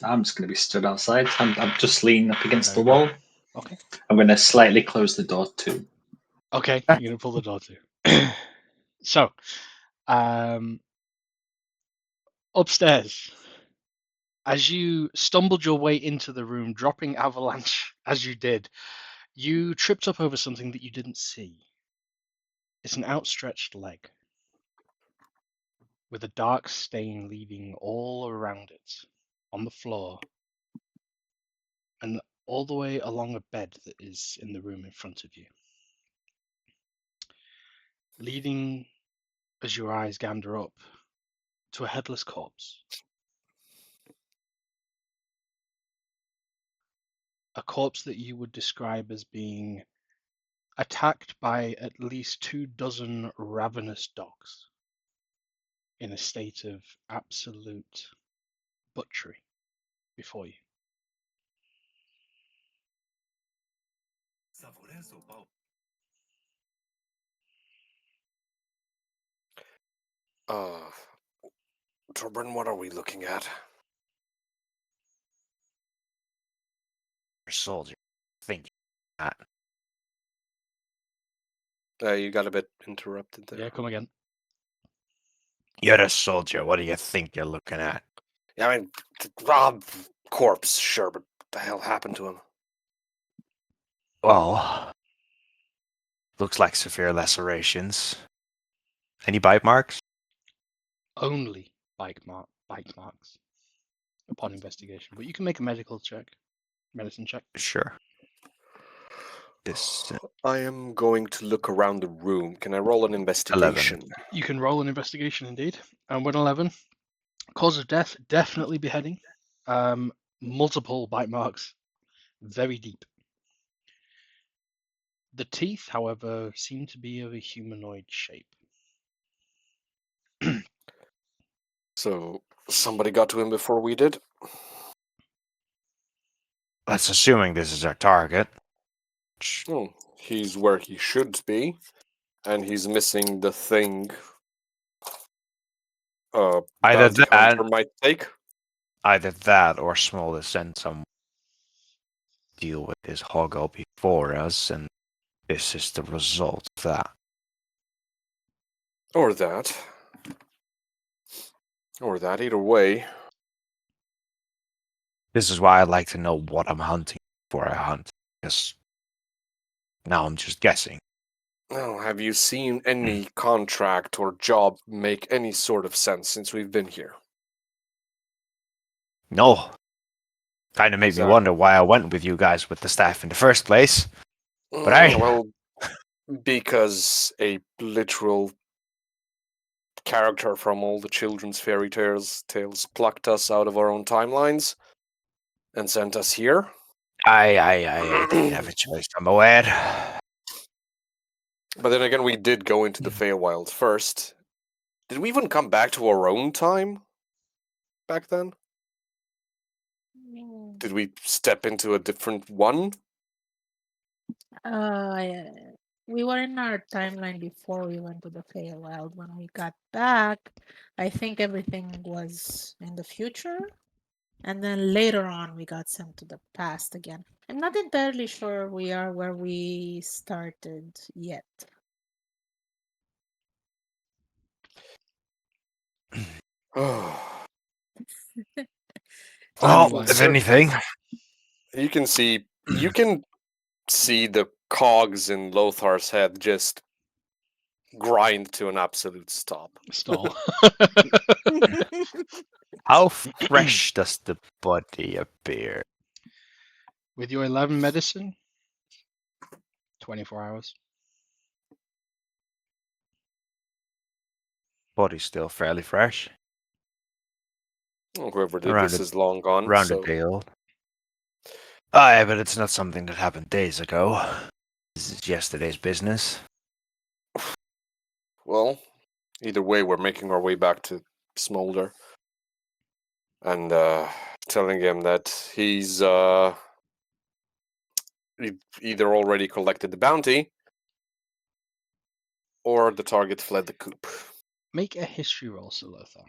I'm just going to be stood outside. I'm just leaning up against Very the wall. Okay. I'm going to slightly close the door too. Okay, you're gonna pull the door too. So, upstairs, as you stumbled your way into the room, dropping avalanche as you did, You tripped up over something that you didn't see. It's an outstretched leg with a dark stain leading all around it on the floor and all the way along a bed that is in the room in front of you, leading, as your eyes gander up, to a headless corpse. A corpse that you would describe as being attacked by at least 24 ravenous dogs in a state of absolute butchery before you. Uh, Torben, what are we looking at? Soldier. Think that. You got a bit interrupted there. Yeah, come again. You're a soldier. What do you think you're looking at? Yeah, I mean, Rob corpse, sure, but what the hell happened to him? Well, looks like severe lacerations. Any bite marks? Only bite marks upon investigation, but you can make a medicine check. Sure. This I am going to look around the room. Can I roll an investigation? You can roll an investigation indeed. And with 11, cause of death, definitely beheading. Multiple bite marks, very deep. The teeth, however, seem to be of a humanoid shape. So, somebody got to him before we did? That's assuming this is our target. Oh, he's where he should be, and he's missing the thing Either bounty that, hunter might take. or Small send some deal with this hoggle before us, and this is the result of that. Or that. Or that, either way. This is why I like to know what I'm hunting before I hunt, because now I'm just guessing. Now, have you seen any contract or job make any sort of sense since we've been here? No. Kind of made me Exactly. wonder why I went with you guys with the staff in the first place. But I... Well, because a literal character from all the children's fairy tales plucked us out of our own timelines and sent us here. I didn't have a choice, I'm aware. But then again, we did go into the Feywild first. Did we even come back to our own time back then? Did we step into a different one? Yeah. We were in our timeline before we went to the Feywild. When we got back, I think everything was in the future. And then later on, we got sent to the past again. I'm not entirely sure we are where we started yet. Oh, Well, Timeline. if anything, you can see the cogs in Lothar's head just grind to an absolute stop. Stall. how fresh does the body appear? With your 11 medicine, 24 hours. Body's still fairly fresh. Well, whoever did Around this a- is long gone. Around So a day old. Aye, but it's not something that happened days ago. This is yesterday's business. well, either way, we're making our way back to Smolder and telling him that he's either already collected the bounty or the target fled the coop. Make a history roll, Salotha.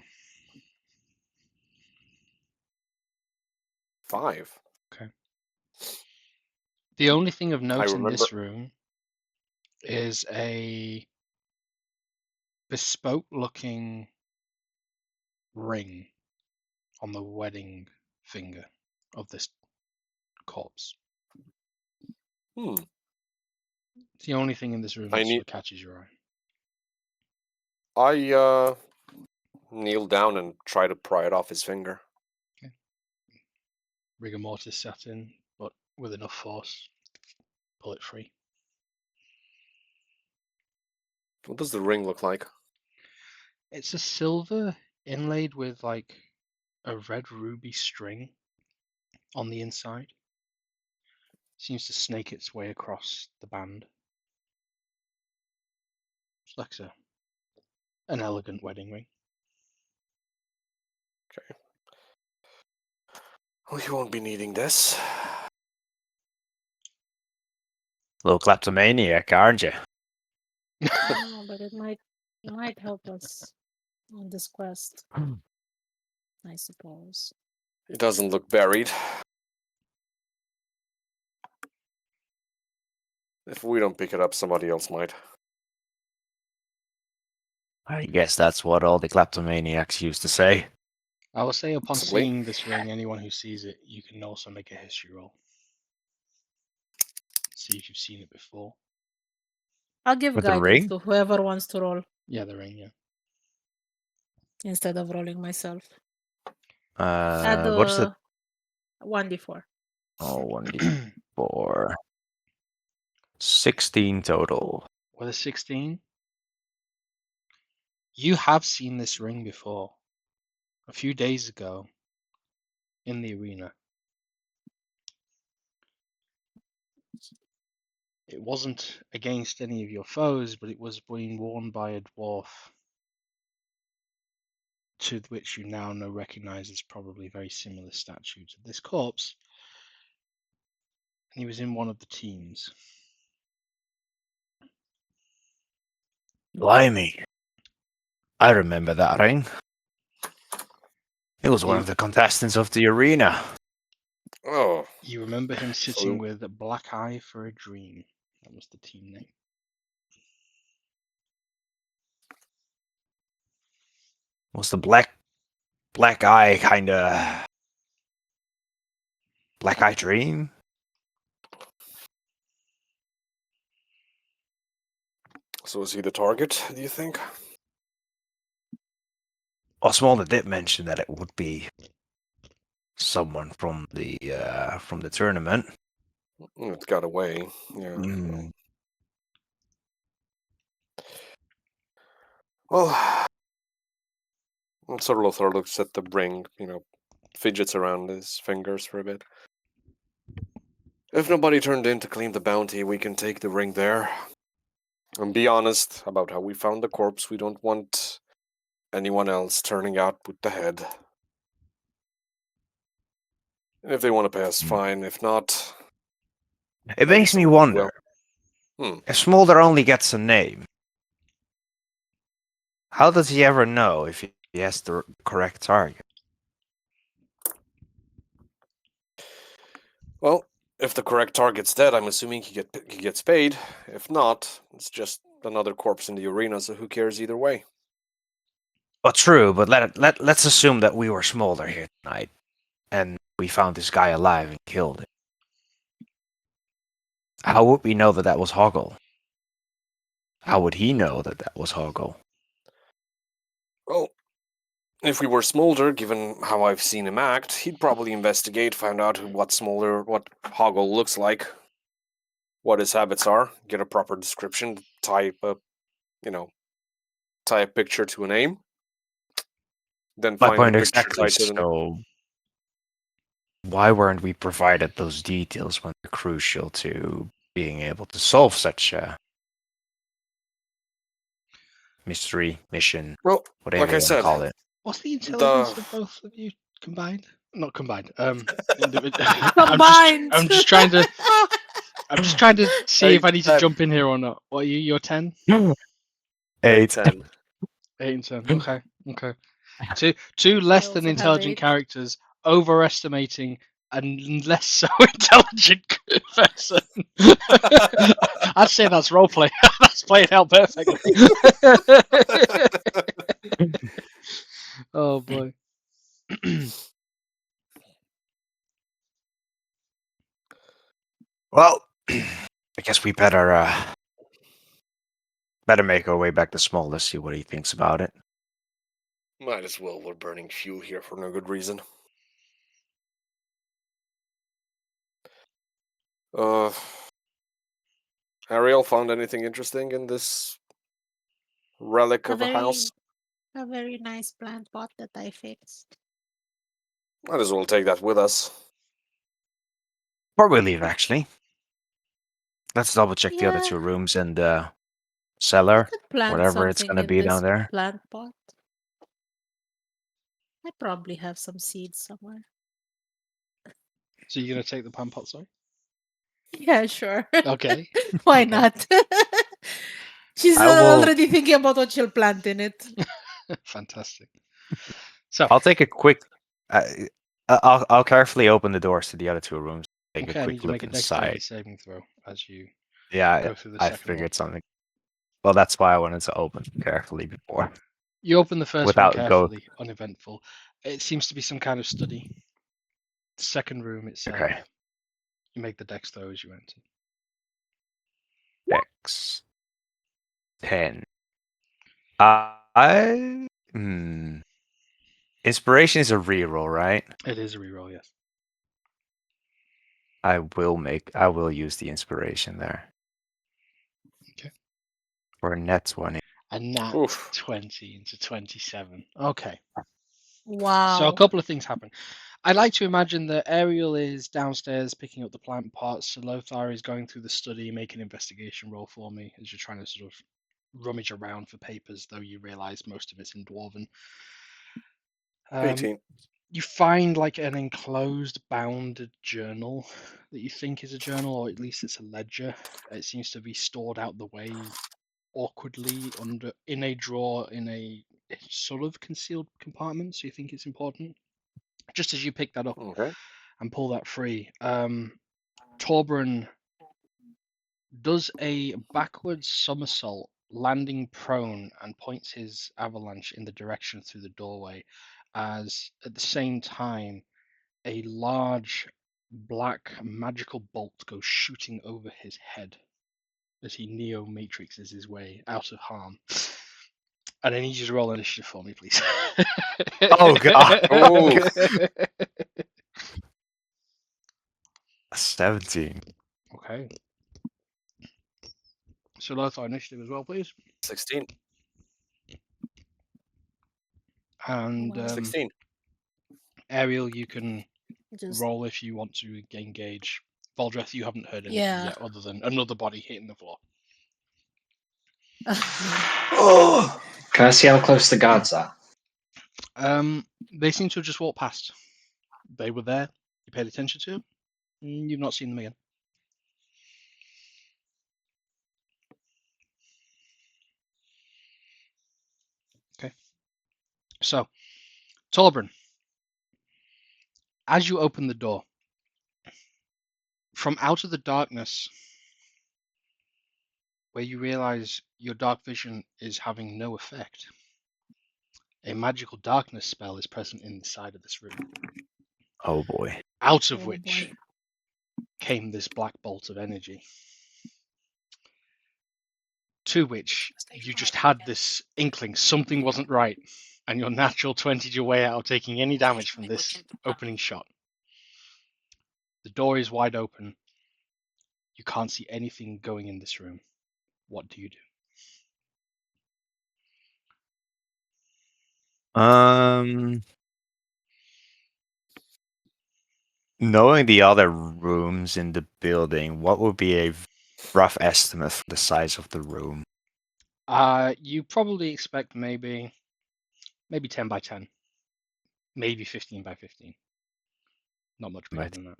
5. Okay. The only thing of I note in remember. this room is a bespoke looking ring on the wedding finger of this corpse. It's the only thing in this room I that sort need- of catches your eye. I kneel down and try to pry it off his finger. Rigor mortis set in, but with enough force, pull it free. What does the ring look like? It's a silver inlaid with like a red ruby string on the inside. Seems to snake its way across the band. It's like an elegant wedding ring. Well, you won't be needing this. Little kleptomaniac, aren't you? No, but it might help us on this quest, I suppose. It doesn't look buried. If we don't pick it up, somebody else might. I guess that's what all the kleptomaniacs used to say. I will say upon Possibly. seeing this ring, anyone who sees it, you can also make a history roll. See if you've seen it before. I'll give With the guidance ring? to whoever wants to roll Yeah, the ring, yeah. instead of rolling myself. Add What's the 1d4. 1d4? 16 total. With a 16, you have seen this ring before. A few days ago in the arena. It wasn't against any of your foes, but it was being worn by a dwarf to which you now know recognize as probably very similar statue to this corpse. And he was in one of the teams. Blimey. I remember that ring. It was one You- of the contestants of the arena. Oh, You remember him sitting So- with Black Eye for a Dream. That was the team name. Was the black eye kinda Black Eye Dream? so is he the target, do you think? Oswaldo did mention that it would be someone from the tournament. It got away. Yeah. Mm. Well, Sir Lothar looks at the ring, fidgets around his fingers for a bit. If nobody turned in to claim the bounty, we can take the ring there. And be honest about how we found the corpse. We don't want anyone else turning out with the head. And if they want to pay us, fine. If not, It maybe makes me someone wonder will. if Smolder only gets a name. How does he ever know if he has the correct target? Well, if the correct target's dead, I'm assuming he gets paid. If not, it's just another corpse in the arena, so who cares either way? Well, true, but let's assume that we were Smolder here tonight, and we found this guy alive and killed him. How would we know that that was Hoggle? How would he know that that was Hoggle? Well, if we were Smolder, given how I've seen him act, he'd probably investigate, find out what Hoggle looks like, what his habits are, get a proper description, tie a picture to a name, then My find the point picture exactly. tied to the name. So, why weren't we provided those details when they're crucial to being able to solve such a mystery mission, Well, whatever like I you want to said, call it? What's the intelligence of both of you combined? Not combined. Combined. I'm just trying to see if I need to 8, jump in here or not. What are you? You're 10? 8. 10. 8 and 10. Okay. Okay. Two less I than also have intelligent 8. characters overestimating a less so intelligent person. I'd say that's roleplay. That's played out perfectly. Oh boy. Well, I guess we better make our way back to Small to see what he thinks about it. Might as well. We're burning fuel here for no good reason. Ariel, found anything interesting in this relic of a house? A very nice plant pot that I fixed. Might as well take that with us. Before we leave, actually, let's double check the other Yeah. 2 rooms and the I cellar, could plant whatever it's something gonna in be this down there. plant pot. I probably have some seeds somewhere. So you're gonna take the plant pot, sorry? Yeah, sure. Okay. Why Okay. not? She's I will. already thinking about what she'll plant in it. Fantastic. So I'll take a quick. I'll carefully open the doors to the other 2 rooms. Take okay, a I quick need to look make a dexterity inside. saving throw as you Yeah, go through the I second one. figured something. Well, that's why I wanted to open carefully before. You open the first one Without carefully, uneventful. It seems to be some kind of study. The second room itself, Okay. you make the dex throw as you enter. Dex 10. I Inspiration is a reroll, right? It is a reroll, yes. I will use the inspiration there. Okay. For a net 20. A nat Oof. 20 into 27. Okay. Wow. So a couple of things happen. I like to imagine that Ariel is downstairs picking up the plant pots. So Lothar is going through the study, make an investigation roll for me as you're trying to sort of rummage around for papers, though you realise most of it's in Dwarven. 18. You find like an enclosed bounded journal that you think is a journal, or at least it's a ledger. It seems to be stored out the way awkwardly in a drawer in a sort of concealed compartment, so you think it's important. Just as you pick that up Okay. and pull that free, Torbrun does a backwards somersault, landing prone, and points his avalanche in the direction through the doorway, as at the same time a large black magical bolt goes shooting over his head as he neo matrixes his way out of harm. And I need you to roll initiative for me, please. Oh god. Oh. 17. Okay. So Lothar initiative as well, please. 16. And Wow. 16. Ariel, you can Just roll if you want to engage. Voldreth, you haven't heard anything Yeah. yet other than another body hitting the floor. No. Oh, can I see how close the guards are? They seem to have just walked past. They were there. You paid attention to them. You've not seen them again. Okay. So, Torbrun, as you open the door, from out of the darkness, where you realize your dark vision is having no effect, a magical darkness spell is present in the side of this room, Oh boy. out of Oh which boy. came this black bolt of energy, to which you just had this inkling something wasn't right, and your natural 20'd your way out of taking any damage from this opening shot. The door is wide open. You can't see anything going in this room. What do you do? Knowing the other rooms in the building, what would be a rough estimate for the size of the room? You probably expect maybe 10 by 10, maybe 15 by 15. Not much bigger Right. than that.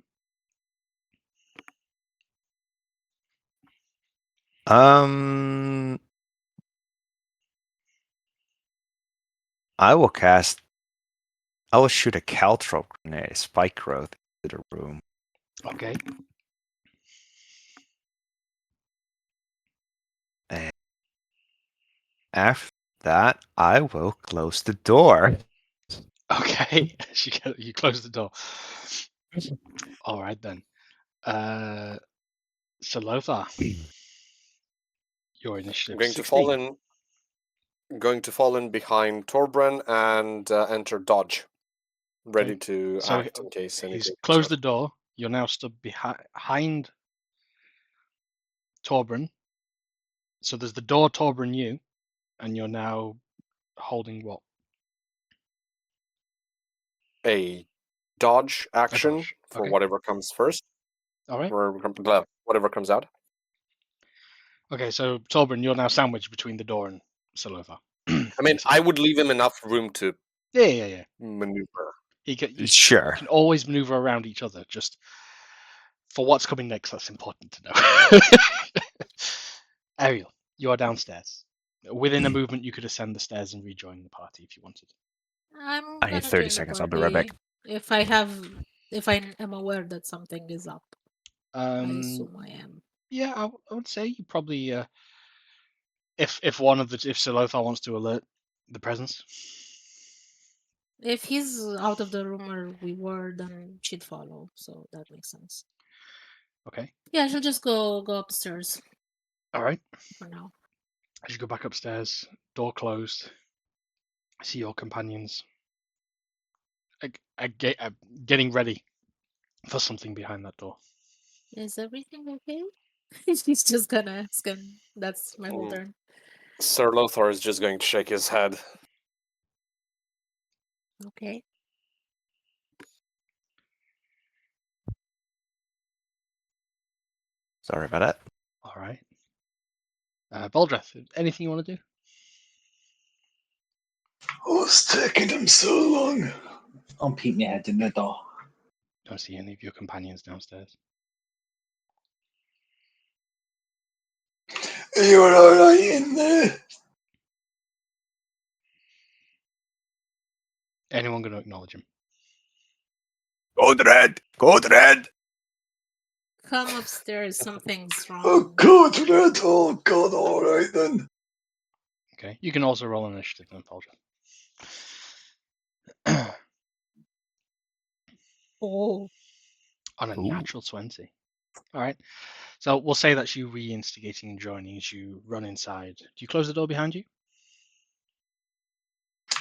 I will shoot a caltrop grenade, a spike growth into the room. Okay. And after that, I will close the door. Okay. You close the door. All right then. So Lothar, your I'm initiative going to 16. fall in behind Torbran and enter dodge, ready Okay. to So act in case anything. he's comes closed up. the door. You're now stood behind Torbran. So there's the door, Torbran, you, and you're now holding what? A dodge A action dodge. for Okay. whatever comes first, All right. or whatever comes out. Okay. So Torbran, you're now sandwiched between the door and Salothar. I mean, I would leave him enough room to Yeah. maneuver. You Sure. can always maneuver around each other. Just for what's coming next, that's important to know. Ariel, you are downstairs. Within a movement, you could ascend the stairs and rejoin the party if you wanted. I'm I need gonna 30 join the seconds. I'll be right party back. if I am aware that something is up. I assume I am. Yeah, I would say you probably if one of the if Salothar wants to alert the presence. If he's out of the room where we were, then she'd follow. So that makes sense. Okay. Yeah, she'll just go upstairs All right. for now. As you go back upstairs, door closed. I see your companions getting ready for something behind that door. Is everything okay? She's just gonna ask him. That's my whole Mm. turn. Sir Lothar is just going to shake his head. Okay. Sorry about that. All right. Baldreth, anything you want to do? Oh, it's taking him so long. I'll peek my head in the door. Don't see any of your companions downstairs. You're alright in there? Anyone going to acknowledge him? Code red! Code red! Come upstairs. Something's wrong. Oh, God, Red. Oh, God, alright then. Okay. You can also roll an initiative then, Baldreth. Oh, On a Ooh. natural 20. All right. So we'll say that's you reinstigating and joining as you run inside. Do you close the door behind you?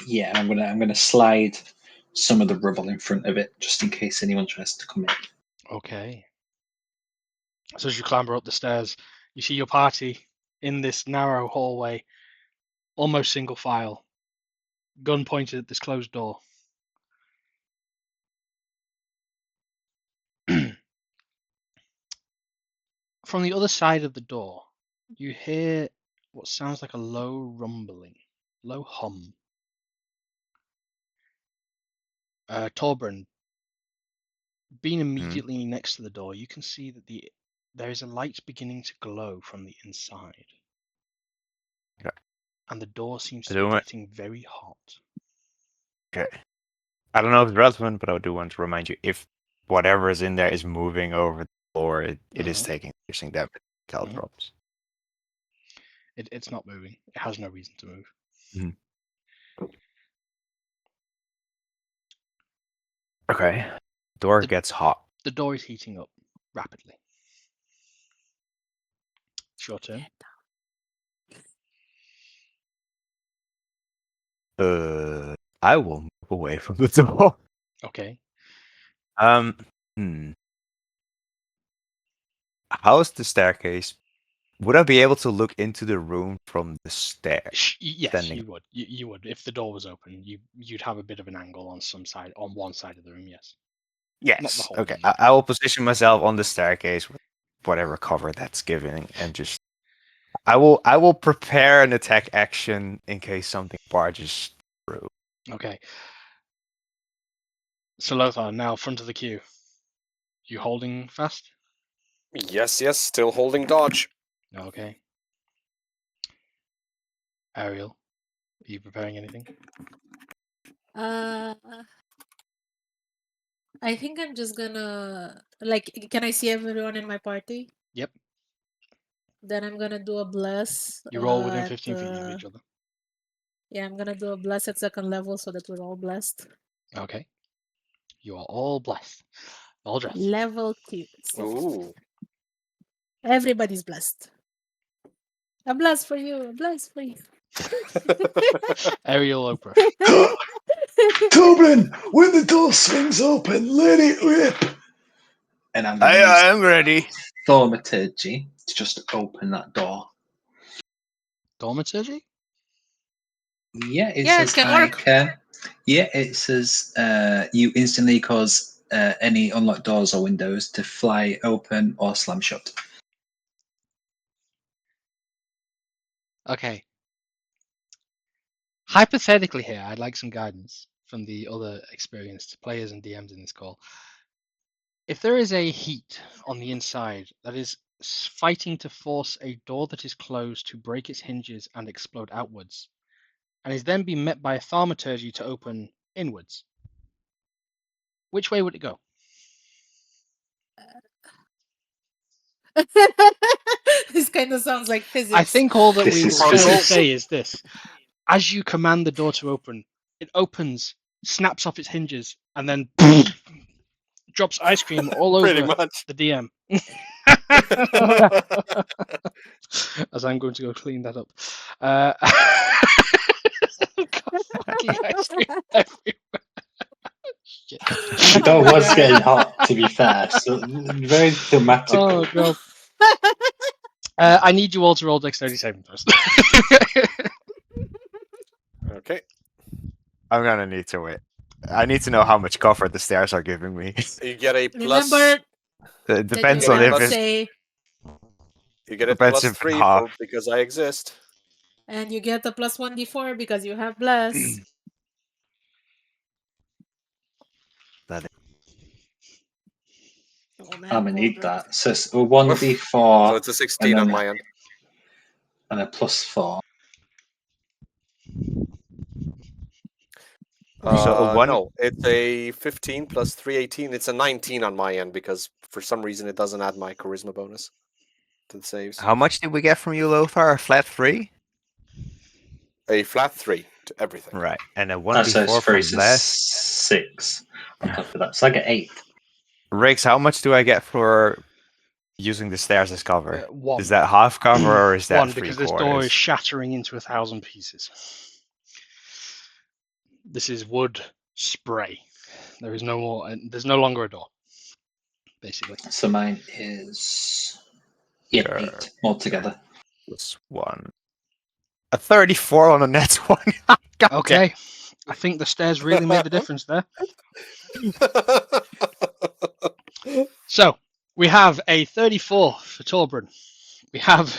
Yeah, I'm gonna slide some of the rubble in front of it just in case anyone tries to come in. Okay. So as you clamber up the stairs, you see your party in this narrow hallway, almost single file, gun pointed at this closed door. From the other side of the door, you hear what sounds like a low rumbling, low hum. Torbran, being immediately next to the door, you can see that there is a light beginning to glow from the inside. Okay. And the door seems I to be do want- getting very hot. Okay. I don't know if it's relevant, but I do want to remind you if whatever is in there is moving over the floor, it is Mhm. taking piercing damage. Mhm. Drops. It's not moving. It has no reason to move. Okay. Door The- gets hot. The door is heating up rapidly. It's your turn. I will move away from the door. Okay. Hmm. How's the staircase? Would I be able to look into the room from the stairs? Yes, Standing. you would. You would. If the door was open, you'd have a bit of an angle on one side of the room. Yes. Not the Yes. whole Okay. thing. I will position myself on the staircase with whatever cover that's given, and just I will prepare an attack action in case something barges through. Okay. So Lothar, now front of the queue. You holding fast? Yes, still holding dodge. Okay. Ariel, are you preparing anything? I think I'm just gonna Can I see everyone in my party? Yep. Then I'm gonna do a bless. You roll within 15 feet of each other. Yeah, I'm gonna do a bless at second level so that we're all blessed. Okay. You are all blessed. Baldreth. Level 2. So Ooh. Everybody's blessed. A blast for you. A blast for you. Aerial Oprah. Tobin, when the door swings open, let it rip. And I'm going to I use am ready. thaumaturgy to just open that door. Thaumaturgy? Yeah, it Yeah, it says can I work. can. Yeah, it says you instantly cause any unlocked doors or windows to fly open or slam shut. Okay. Hypothetically here, I'd like some guidance from the other experienced players and DMs in this call. If there is a heat on the inside that is fighting to force a door that is closed to break its hinges and explode outwards, and is then being met by a thaumaturgy to open inwards, which way would it go? This kind of sounds like physics. I think all that This we is will fairly physics. say is this. As you command the door to open, it opens, snaps off its hinges, and then drops ice cream all Pretty over much. the DM. As I'm going to go clean that up. Fucking ice cream everywhere. Shit. The door was getting hot, to be fair. So very thematic. Oh god. I need you all to roll dexterity saving throws. Okay. I'm gonna need to wait. I need to know how much cover the stairs are giving me. You get a plus. Remember It that depends you on get a if have plus- it's say, You get a depends plus if it's 3 half. because I exist. and you get a plus 1d4 because you have bless. That Oh man, I'm gonna need Goldberg. that. So it's a 1d4 So it's a 16 and on then my end. and a +4. So a one- No, it's a 15 plus 3, 18. It's a 19 on my end because for some reason it doesn't add my charisma bonus to the saves. How much did we get from you, Lothar? A flat 3? A flat 3 to everything. Right. And a That says 1d4 from freeze Bless. 6 on top of that. So I get 8. Riggs, how much do I get for using the stairs as cover? One. Is that half cover or is that One, three because this door is quarters? shattering into 1,000 pieces. This is wood spray. There is no more. There's no longer a door. Basically. So mine is Sure. 8 altogether. Plus 1. A 34 on a net 1. God damn. Okay. I think the stairs really made the difference there. So we have a 34 for Torbran. We have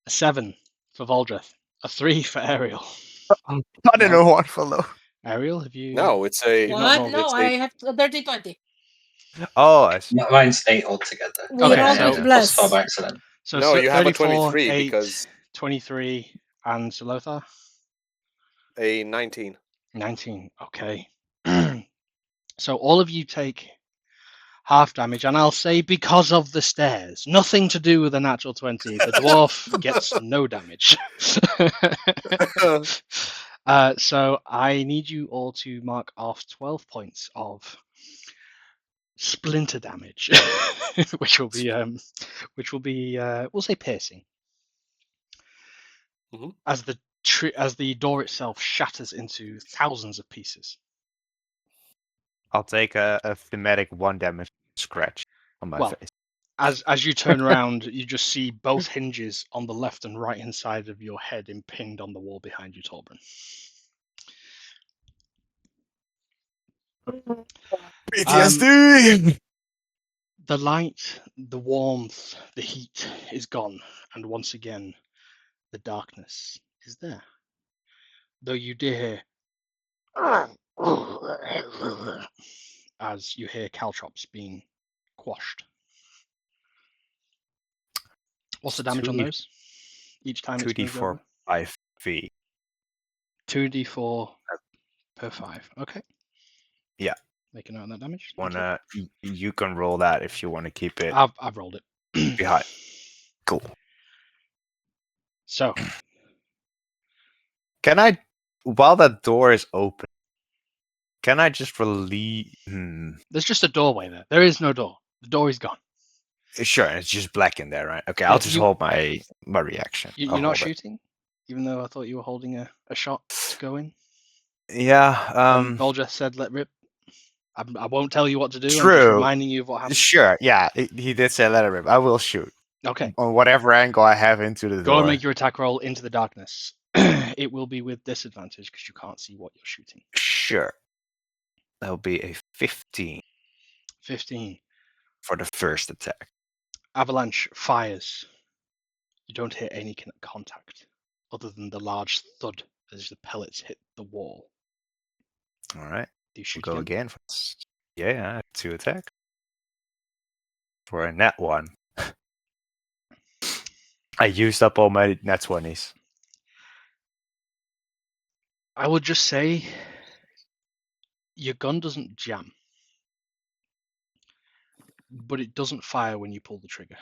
a 7 for Voldreth. A 3 for Ariel. I don't know what for low. Ariel, have you? No, it's a Not What? rolled. No, It's I a have a dirty 20. Oh, I see. Mine's 8 altogether. We Okay, rolled so- with +4 bless. by accident. So No, you have a 34, 23 8, because 23, and Salothar? a 19. 19. Okay. So all of you take half damage, and I'll say because of the stairs. Nothing to do with a natural 20. The dwarf gets no damage. So I need you all to mark off 12 points of splinter damage, which will be we'll say piercing. Mhm. As the door itself shatters into thousands of pieces. I'll take a thematic 1 damage scratch on my Well, face. As you turn around, you just see both hinges on the left and right hand side of your head impinged on the wall behind you, Torbran. PTSD! The light, the warmth, the heat is gone, and once again, the darkness is there. Though you do hear as you hear caltrops being quashed. What's the damage on those? Each time it's moved 2d4 over? 5v. 2d4 per 5. Okay. Yeah. Make a note of that damage. Thank you. You can roll that if you want to keep it I've rolled it. behind. Cool. So, Can I, while that door is open, can I just release? there's just a doorway there. There is no door. The door is gone. Sure, it's just black in there, right? Okay, I'll Yeah, just hold my reaction. I'll You're not hold it. shooting, even though I thought you were holding a shot to go in. Yeah. Volja said, "Let rip." I won't tell you what to do. I'm just True. reminding you of what happened. Sure. Yeah, he did say let it rip. I will shoot Okay. on whatever angle I have into the door. Go and make your attack roll into the darkness. It will be with disadvantage because you can't see what you're shooting. Sure. That'll be a 15 15. for the first attack. Avalanche fires. You don't hear any contact other than the large thud as the pellets hit the wall. All right. Do you We'll shoot go again? again. Yeah, 2 attack. For a net 1. I used up all my net 20s. I would just say your gun doesn't jam, but it doesn't fire when you pull the trigger.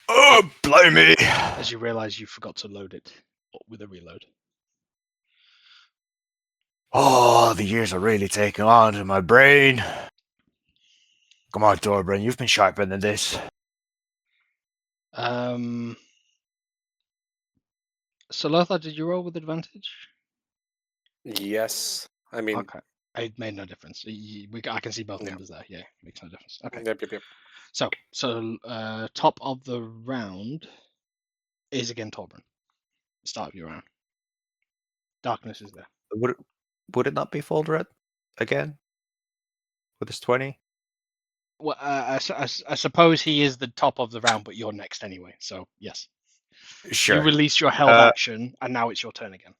Oh, blimey! As you realize you forgot to load it with a reload. Oh, the years are really taking on to my brain. Come on, Thorbrand, you've been sharper than this. So Lothar, did you roll with advantage? Yes. I mean, Okay. It made no difference. I can see both Yeah. numbers there. Yeah, makes no difference. Okay. yep. So top of the round is again Torbrun. Start of your round. Darkness is there. Would it not be Foldred again? With his 20? Well, I suppose he is the top of the round, but you're next anyway. So yes, Sure. you released your held action, and now it's your turn again.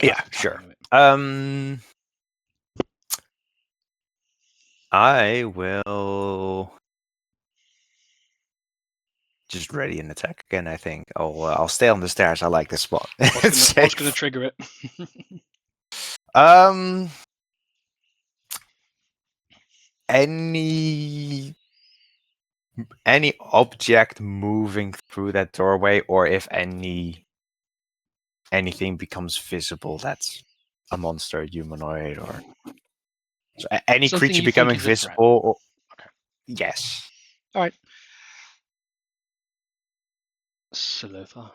Yeah, That's the sure. timing of it. I will just ready an attack again. I think. I'll stay on the stairs. I like this spot. What's going to trigger it? Any object moving through that doorway, or if anything becomes visible, that's a monster, humanoid, or so any Something creature you think becoming is a threat. visible. Or, Okay. yes. All right. So Lothar.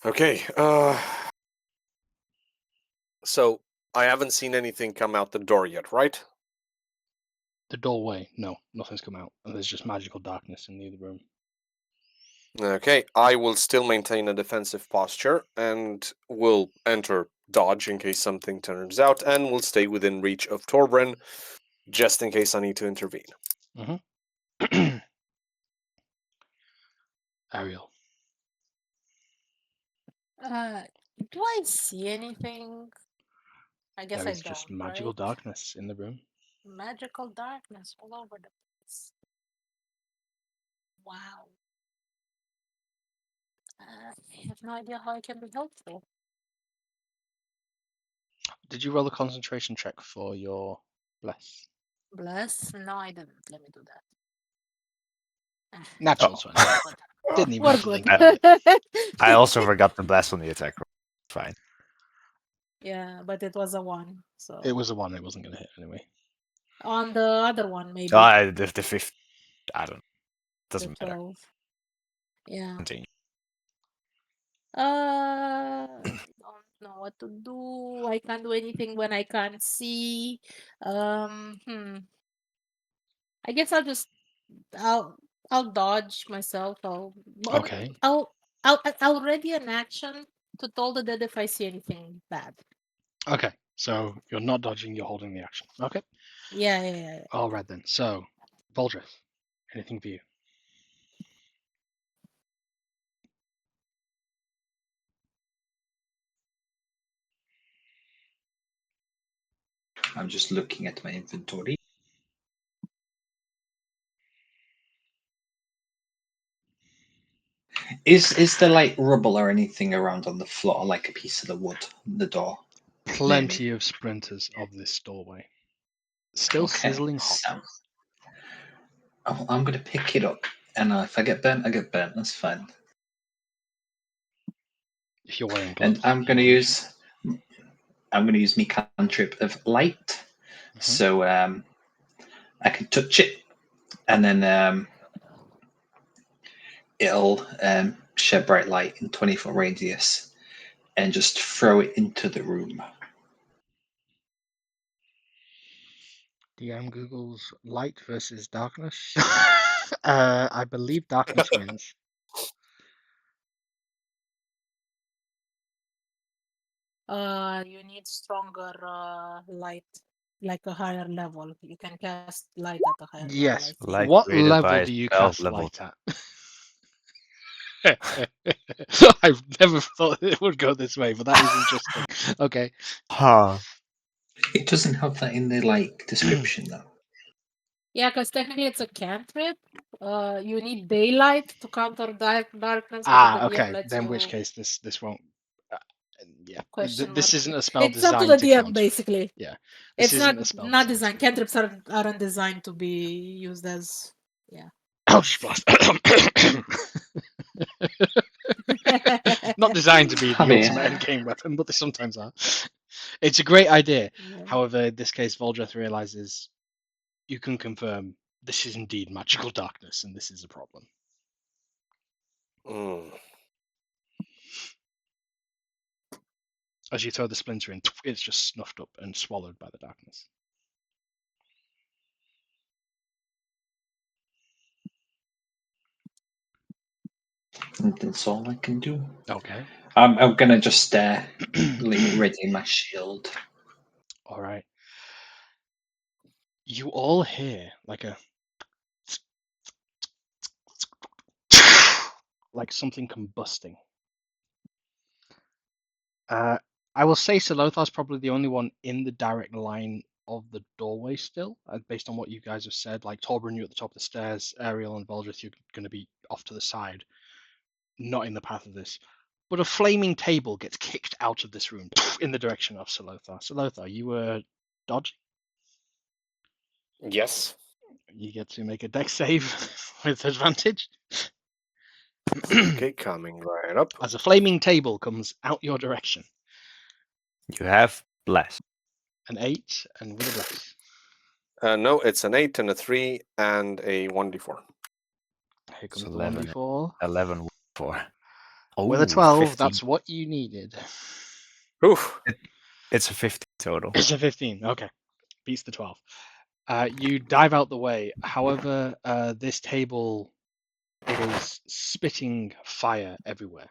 Okay. So I haven't seen anything come out the door yet, right? The doorway. No, nothing's come out, and there's just magical darkness in the other room. Okay, I will still maintain a defensive posture and will enter dodge in case something turns out, and will stay within reach of Torbren just in case I need to intervene. Mm-hmm. Ariel. Do I see anything? I guess There I is don't, just magical right? darkness in the room. Magical darkness all over the place. Wow. I have no idea how I can be helpful. Did you roll a concentration check for your bless? Bless? No, I didn't. Let me do that. Natural Oh. 20. Didn't even We're have to good. think about it. I also forgot the blast on the attack roll. Fine. Yeah, but it was a 1. So It was a 1. It wasn't going to hit anyway. on the other one, maybe The 5th. I don't know. the Doesn't matter. 12. Yeah. Continue. Don't know what to do. I can't do anything when I can't see. I guess I'll I'll dodge myself. Okay. I'll ready an action to tell the dead if I see anything bad. Okay. So you're not dodging, you're holding the action. Okay. Yeah. All right then. So, Voldrith, anything for you? I'm just looking at my inventory. Is there like rubble or anything around on the floor, like a piece of the wood, the door? Plenty of sprinters of this doorway. Still Okay. sizzling hot. I'm gonna pick it up, and if I get burnt, I get burnt. That's fine. If you're wearing And gloves. I'm gonna use my cantrip of light. Mhm. So I can touch it, and then it'll shed bright light in 20-foot radius and just throw it into the room. DM Google's light versus darkness. I believe darkness wins. You need stronger light, like a higher level. You can cast light at a higher level, I Yes. think. Light What created by level a do you spell cast level. light at? I've never thought it would go this way, but that is interesting. Okay. Huh. It doesn't have that in the description though. Yeah, because technically it's a cantrip. You need daylight to counter darkness, but the DM Okay. lets Then which you case this won't. Uh, yeah. question This mark. isn't a spell It's up to designed the to DM counter it. basically. Yeah. This It's isn't a spell not designed. designed. Cantrips aren't designed to be used as Oh, blast. Not designed to be the Javi, ultimate endgame weapon, but they sometimes are. It's a great idea. Yeah. However, in this case, Voldreth realizes you can confirm this is indeed magical darkness, and this is a problem. Mm. As you throw the splinter in, it's just snuffed up and swallowed by the darkness. that's all I can do. Okay. I'm gonna just ready my shield. All right. You all hear like a like something combusting. I will say Salothar's probably the only one in the direct line of the doorway still, based on what you guys have said. Like Torbrun, you at the top of the stairs, Ariel and Voldreth, you're going to be off to the side, not in the path of this. But a flaming table gets kicked out of this room in the direction of Salothar. Salothar, you were dodging. Yes. You get to make a dex save with advantage. Okay, coming right up. As a flaming table comes out your direction. You have bless. An 8 and with a bless. No, it's an 8 and a 3 and a 1d4. Here comes So the 11. 1d4. 11 4. Oh, With a 12, 15. that's what you needed. Oof. It's a 50 total. It's a 15. Okay. Beats the 12. You dive out the way. However, this table, it is spitting fire everywhere.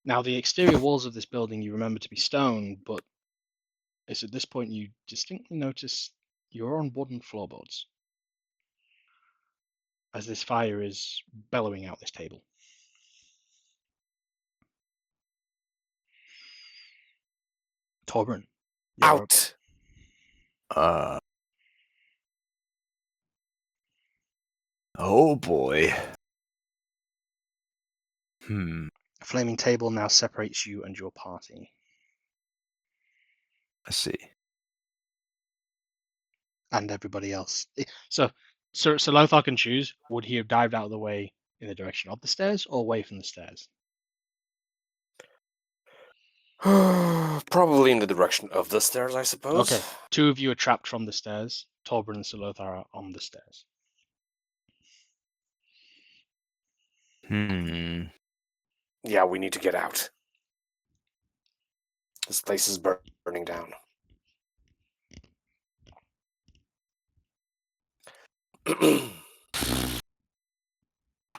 Now, the exterior walls of this building you remember to be stone, but it's at this point you distinctly notice you're on wooden floorboards as this fire is bellowing out this table. Torbrun, you're up. Out. Oh boy. A flaming table now separates you and your party. Let's see. And everybody else. So Lothar can choose. Would he have dived out of the way in the direction of the stairs or away from the stairs? Probably in the direction of the stairs, I suppose. Okay. 2 of you are trapped from the stairs. Torbrun and Salothar are on the stairs. Yeah, we need to get out. This place is burning down.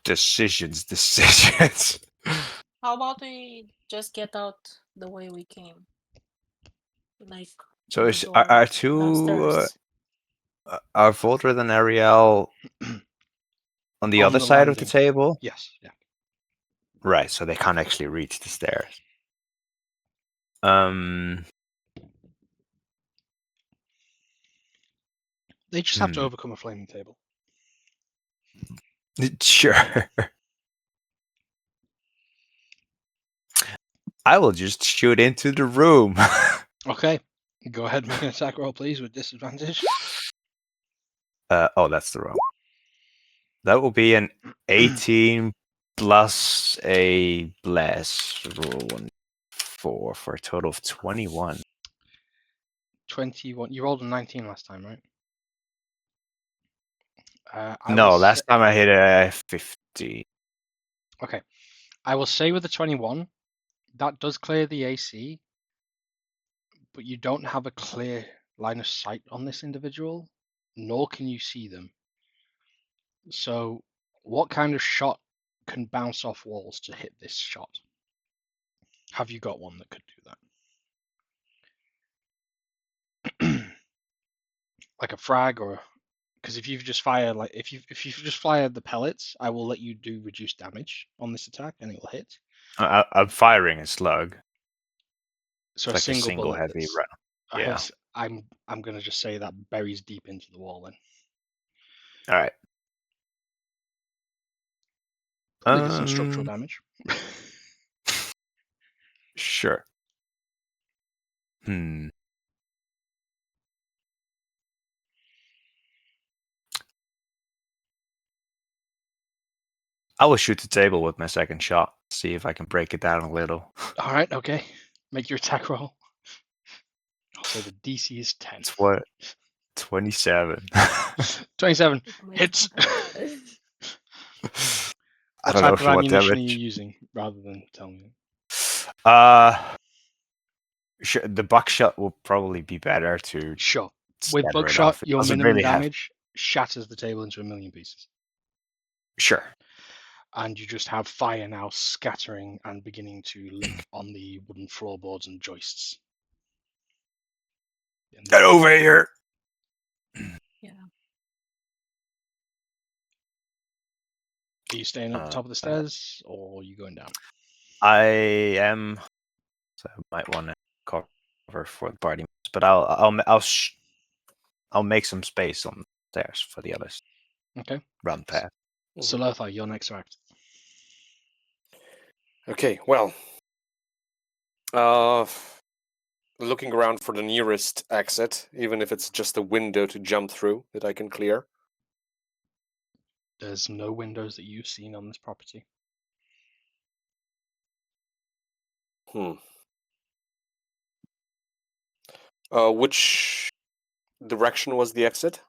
Decisions. How about we just get out the way we came? Like So the door are downstairs. are Voldred and Ariel on the other side of the landing. table? Yes. Yeah. Right, so they can't actually reach the stairs. They just have to overcome a flaming table. Sure. I will just shoot into the room. Okay. Go ahead and make an attack roll, please, with disadvantage. Oh, that's the wrong. That will be an 18 plus a bless. Roll 4 for a total of 21. 21. You rolled a 19 last time, right? No, last time I hit a 50. Okay. I will say with the 21, that does clear the AC, but you don't have a clear line of sight on this individual, nor can you see them. So, what kind of shot can bounce off walls to hit this shot? Have you got one that could do that? Like a frag, or because if you just fire if you just fire the pellets, I will let you do reduced damage on this attack, and it will hit. I'm firing a slug. So It's a like a single single bullet. heavy round. I Yeah. guess I'm gonna just say that buries deep into the wall then. All right. Probably did some structural damage. Sure. I will shoot the table with my second shot. See if I can break it down a little. All right, okay. Make your attack roll. I'll say the DC is 10. It's what? 27. 27 It might hits. I What don't know type if of you want ammunition are you damage. using, rather than tell me? The buckshot will probably be better to Sure. With scatter it buckshot, off. It your doesn't minimum really have. damage shatters the table into a million pieces. Sure. And you just have fire now scattering and beginning to lick on the wooden floorboards and joists. Get over here. Yeah. Are you staying at the top of the stairs, or are you going down? I am. So I might want to cover for the party, but I'll make some space on the stairs for the others. Okay. Run past. So Lothar, your next act. Okay, well, looking around for the nearest exit, even if it's just a window to jump through that I can clear. There's no windows that you've seen on this property. Which direction was the exit?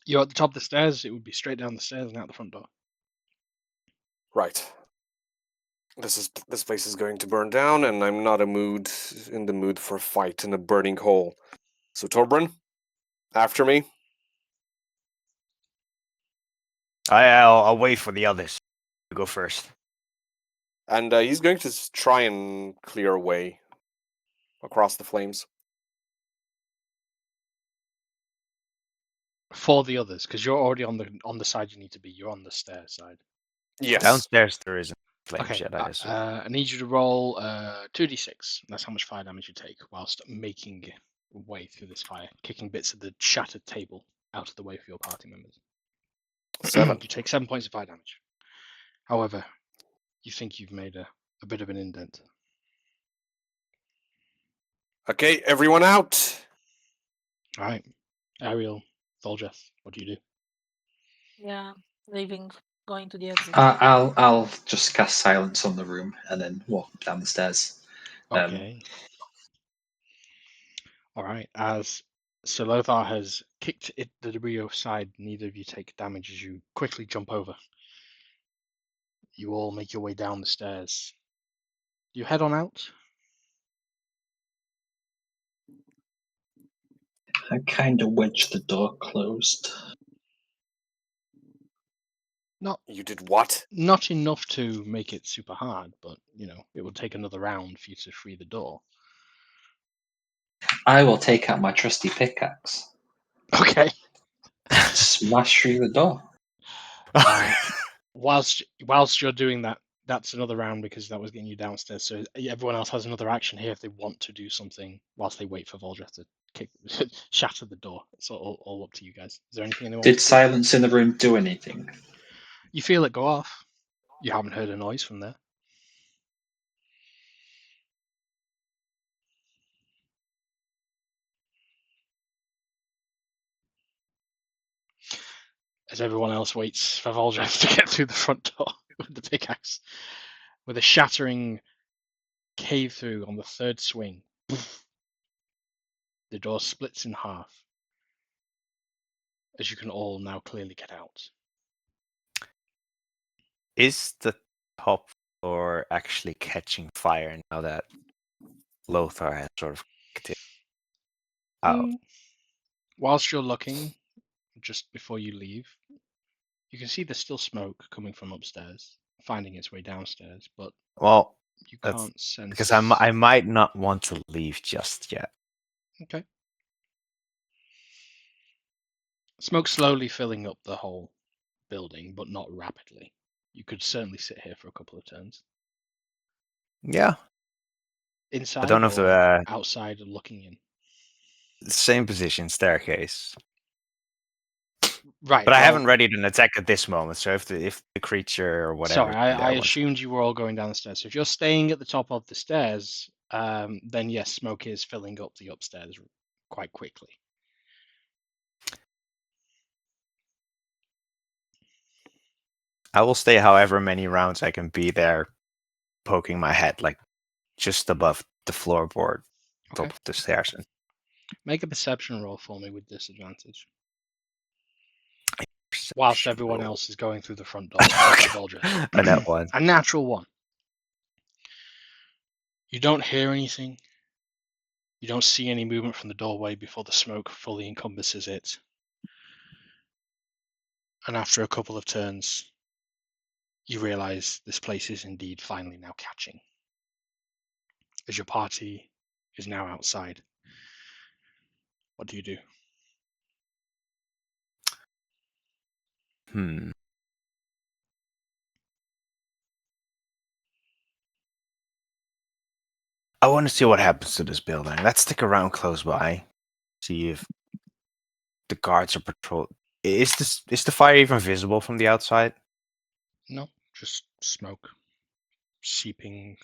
You're at the top of the stairs. It would be straight down the stairs and out the front door. Right. This place is going to burn down, and I'm not in the mood for a fight in a burning hole. So Torbjorn, after me. I'll wait for the others to go first. And he's going to try and clear a way across the flames. For the others, because you're already on the side you need to be. You're on the stair side. Yes. Downstairs there isn't flames Okay. yet, I assume. I need you to roll 2d6. That's how much fire damage you take whilst making way through this fire, kicking bits of the shattered table out of the way for your party members. 7. You take 7 points of fire damage. However, you think you've made a bit of an indent. Okay, everyone out. All right. Ariel, Voljas, what do you do? Yeah. Leaving, going to the exit. I'll just cast silence on the room and then walk down the stairs. Okay. All right. As Lothar has kicked the debris aside, neither of you take damage as you quickly jump over. You all make your way down the stairs. You head on out. I kind of wedged the door closed. You did what? Not enough to make it super hard, but it will take another round for you to free the door. I will take out my trusty pickaxe. Okay. Smash through the door. Whilst you're doing that, that's another round because that was getting you downstairs. So everyone else has another action here if they want to do something whilst they wait for Voljas to shatter the door. It's all up to you guys. Is there anything anyone Did wants to do? silence in the room do anything? You feel it go off. You haven't heard a noise from there. As everyone else waits for Voljas to get through the front door with the pickaxe. With a shattering cave through on the third swing, the door splits in half. as you can all now clearly get out. Is the top floor actually catching fire now that Lothar has sort of kicked it out? Whilst you're looking, just before you leave, you can see there's still smoke coming from upstairs, finding its way downstairs, but Well, you that's can't sense. because I might not want to leave just yet. Okay. Smoke slowly filling up the whole building, but not rapidly. You could certainly sit here for a couple of turns. Yeah, Inside don't know if or the outside and looking in? same position, staircase. Right. But I well, haven't readied an attack at this moment, so if the creature or whatever. Sorry, I wants- assumed you were all going down the stairs. So if you're staying at the top of the stairs, then yes, smoke is filling up the upstairs quite quickly. I will stay however many rounds I can be there, poking my head like just above the floorboard, top Okay. of the stairs. And Make a perception roll for me with disadvantage. Whilst everyone else is going through the front door. A net one. A natural one. You don't hear anything. You don't see any movement from the doorway before the smoke fully encompasses it. And after a couple of turns, you realize this place is indeed finally now catching. As your party is now outside, what do you do? I want to see what happens to this building. Let's stick around close by, see if the guards are patrol. Is the fire even visible from the outside? No, just smoke seeping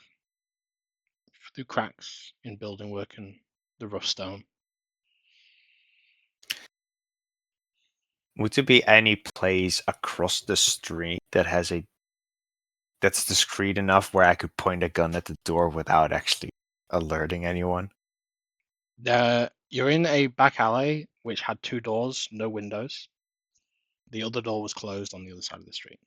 through cracks in building work and the rough stone. Would there be any place across the street that has that's discreet enough where I could point a gun at the door without actually alerting anyone? You're in a back alley which had 2 doors, no windows. The other door was closed on the other side of the street.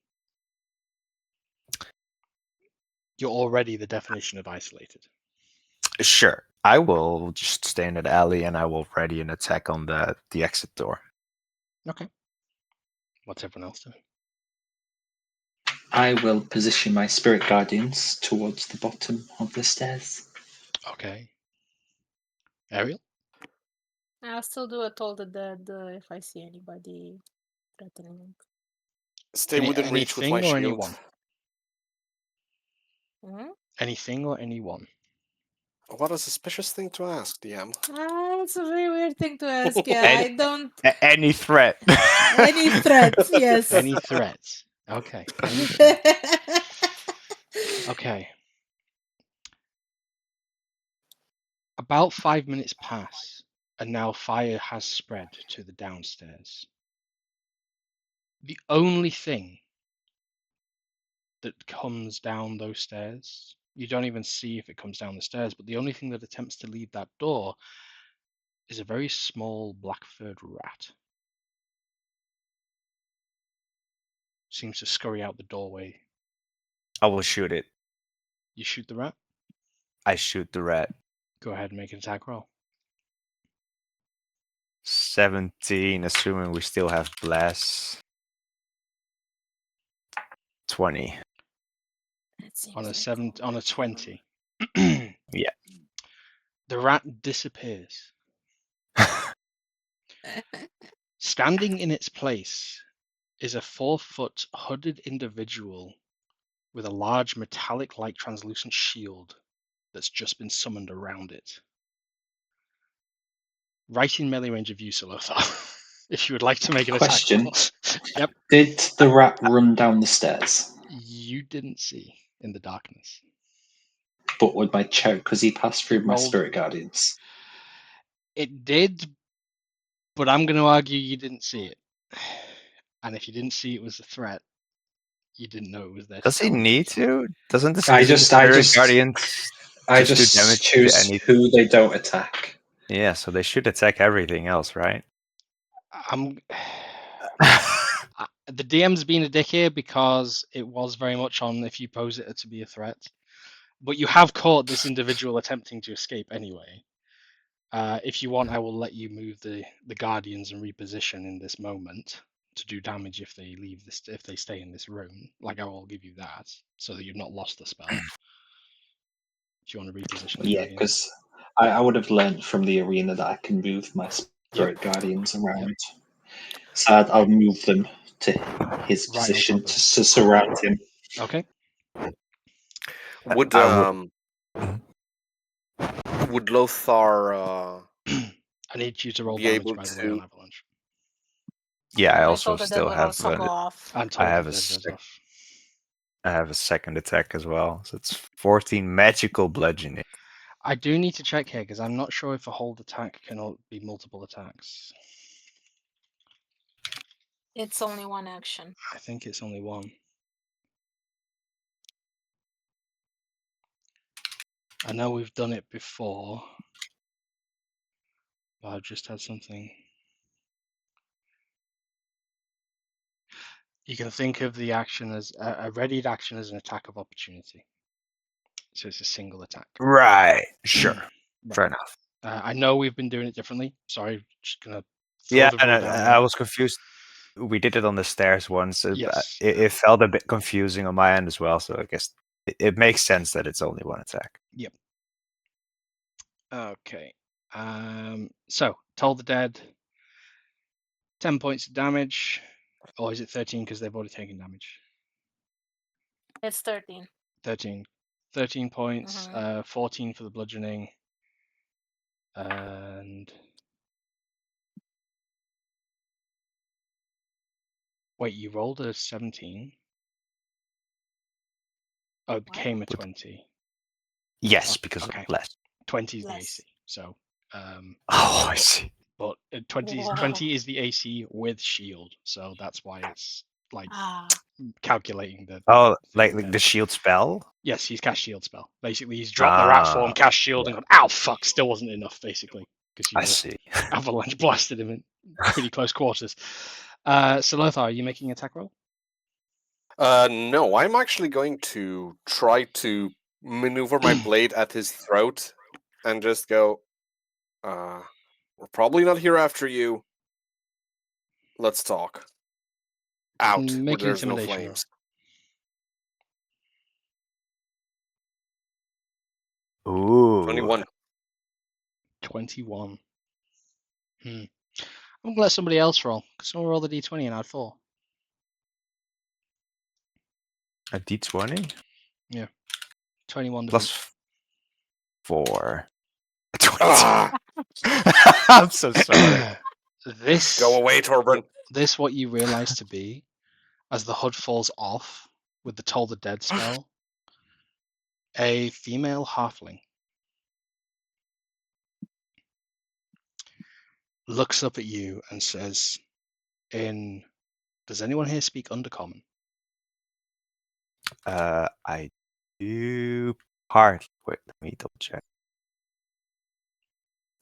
You're already the definition of isolated. Sure. I will just stay in that alley and I will ready an attack on the exit door. Okay. What's everyone else doing? I will position my spirit guardians towards the bottom of the stairs. Okay. Ariel? I'll still do a Toll the Dead if I see anybody threatening. Stay within reach with my anything or shield. anyone? Hmm? Anything or anyone? What a suspicious thing to ask, DM. It's a very weird thing to ask. Yeah, Any- I don't. Any threat. Any threats? Yes. Any threats? Okay. Any threats. Okay. About 5 minutes pass, and now fire has spread to the downstairs. The only thing that comes down those stairs, you don't even see if it comes down the stairs, but the only thing that attempts to leave that door is a very small black-furred rat. Seems to scurry out the doorway. I will shoot it. You shoot the rat? I shoot the rat. Go ahead and make an attack roll. 17, assuming we still have bless. 20. On a 20. Yeah. The rat disappears. Standing in its place is a 4-foot hooded individual with a large metallic-like translucent shield that's just been summoned around it. Right in melee range of you, Solothar. If you would like to make an Question. attack roll. Yep. Did the rat run down the stairs? You didn't see in the darkness. But would my check, because he passed through my Rolled. spirit guardians? It did, but I'm going to argue you didn't see it. And if you didn't see it was a threat, you didn't know it was there. Does he need to? Doesn't the I doesn't the just- Spirit Guardians I just do just damage to choose any- who they don't attack. Yeah, so they should attack everything else, right? the DM's been a dick here because it was very much on if you pose it to be a threat. But you have caught this individual attempting to escape anyway. If you want, I will let you move the guardians and reposition in this moment to do damage if they leave this, if they stay in this room. Like, I will give you that so that you've not lost the spell. If you want to reposition the Yeah, guardians. because I would have learned from the arena that I can move my spirit guardians around. So I'll move them to his Right on position top of to, it. to surround him. Okay. Would I would. would Lothar I need you to roll be damage, able by the way, on to? Avalanche. Yeah, I I also told the dead still will have. also go off. And I told have the a dead goes sec- off. I have a second attack as well, so it's 14 magical bludgeoning. I do need to check here because I'm not sure if a hold attack can be multiple attacks. It's only one action. I think it's only one. I know we've done it before, but I've just had something. You can think of the action as a readied action as an attack of opportunity. So it's a single attack. Right. Sure. Right. Fair enough. I know we've been doing it differently. Sorry, just gonna throw Yeah, the and rule down I there. was confused. We did it on the stairs once. Yes. It felt a bit confusing on my end as well, so I guess it makes sense that it's only one attack. Yep. Okay. So toll the dead. 10 points of damage, or is it 13 because they've already taken damage? It's 13. 13. 13 points. Mhm. 14 for the bludgeoning, and wait, you rolled a 17. Oh, it became a 20. Yes, because Okay. of less. 20 is the Less. AC. So, Oh, I see. but 20 Whoa. is the AC with shield, so that's why it's like Ah. calculating the Oh, thing like there. the shield spell? Yes, he's cast shield spell. Basically, he's dropped the rat form, cast shield, and gone, ow, fuck, still wasn't enough, basically, because I you see. avalanche blasted him in pretty close quarters. So, Lothar, are you making an attack roll? No, I'm actually going to try to maneuver my blade at his throat and just go. We're probably not here after you. Let's talk. Out where Make an there's no intimidation roll. flames. Ooh. 21. 21. I'm going to let somebody else roll, because someone roll the d20 and add 4. A d20? Yeah. 21 Plus defense. 4. 22. Ah, I'm so sorry. This, go away, Torbjorn. this what you realize to be, as the hood falls off with the Toll the Dead spell, a female halfling looks up at you and says, does anyone here speak Undercommon? I do part. Wait, let me double check.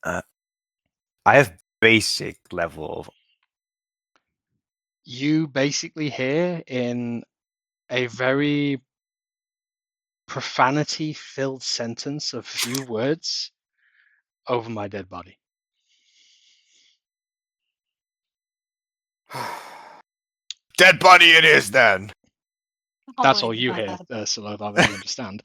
I have basic level of. You basically hear in a very profanity-filled sentence of few words, over my dead body. Dead body it is then. Oh That's my all you hear, God. Solothar, that you understand.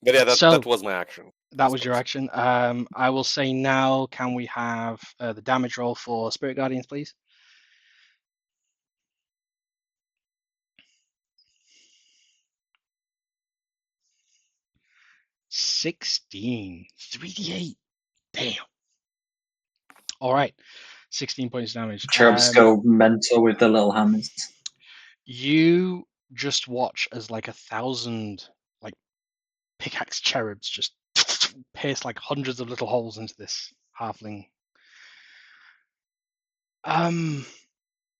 But yeah, that So was my action. that was your action. I will say now, can we have the damage roll for Spirit Guardians, please? $16. 3d8. Damn. All right. 16 points of damage. Cherubs go mental with the little hammers. You just watch as like 1,000 like pickaxe cherubs just pierce like hundreds of little holes into this halfling.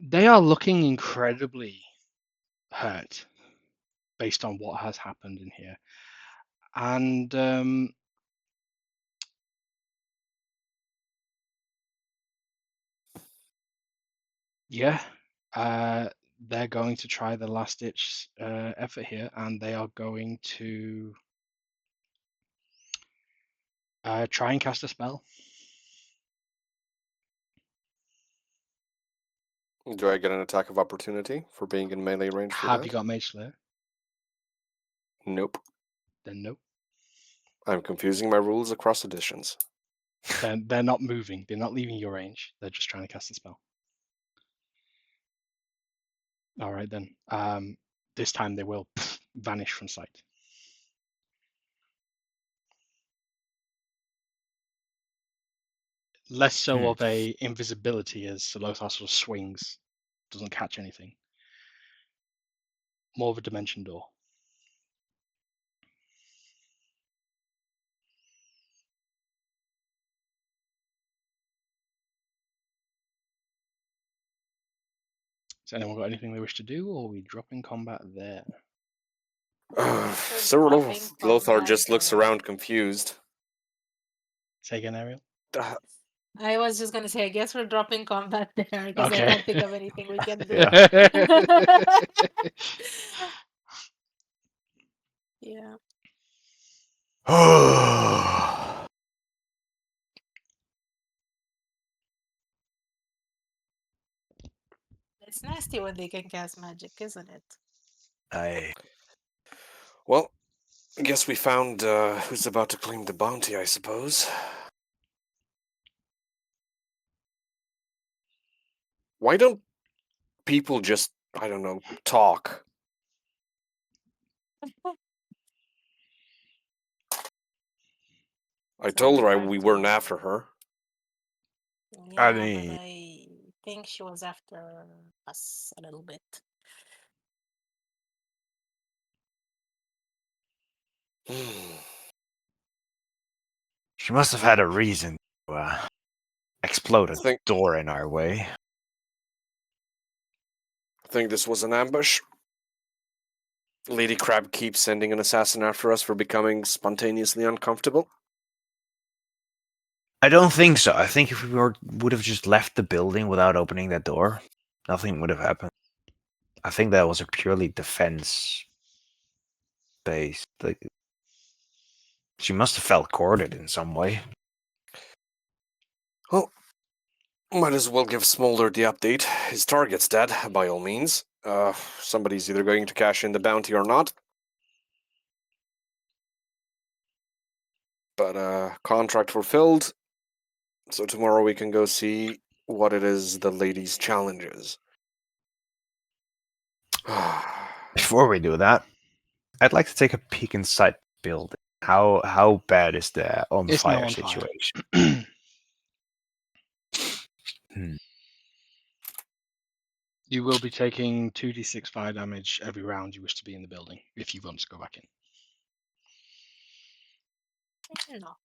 They are looking incredibly hurt based on what has happened in here. And Yeah. They're going to try the last ditch effort here, and they are going to try and cast a spell. Do I get an attack of opportunity for being in melee range for Have that? you got Mage Slayer? Nope. Then no. I'm confusing my rules across editions. They're not moving. They're not leaving your range. They're just trying to cast a spell. All right then. This time they will vanish from sight. Less so of a invisibility as Solothar sort of swings, doesn't catch anything. More of a dimension door. Has anyone got anything they wish to do, or are we drop in combat there? We're Sir dropping Lothar combat just looks there. around confused. Say again, Ariel? I was just gonna say, I guess we're dropping combat there because I Okay. can't think of anything we can do. Yeah. Yeah. It's nasty when they can cast magic, isn't it? Well, I guess we found who's about to claim the bounty, I suppose. Why don't people just, I don't know, talk? I told her we weren't after her. Yeah, mean- but I think she was after us a little bit. She must have had a reason to explode a Think door in our way. this was an ambush? Lady Crab keeps sending an assassin after us for becoming spontaneously uncomfortable? I don't think so. I think if we would have just left the building without opening that door, nothing would have happened. I think that was a purely defense based. Like, she must have felt courted in some way. Well, might as well give Smolder the update. His target's dead, by all means. Somebody's either going to cash in the bounty or not. But contract fulfilled. So tomorrow we can go see what it is the lady's challenge is. Before we do that, I'd like to take a peek inside the building. How bad is the on It's now fire on fire. situation? You will be taking 2d6 fire damage every round you wish to be in the building, if you want to go back in. No.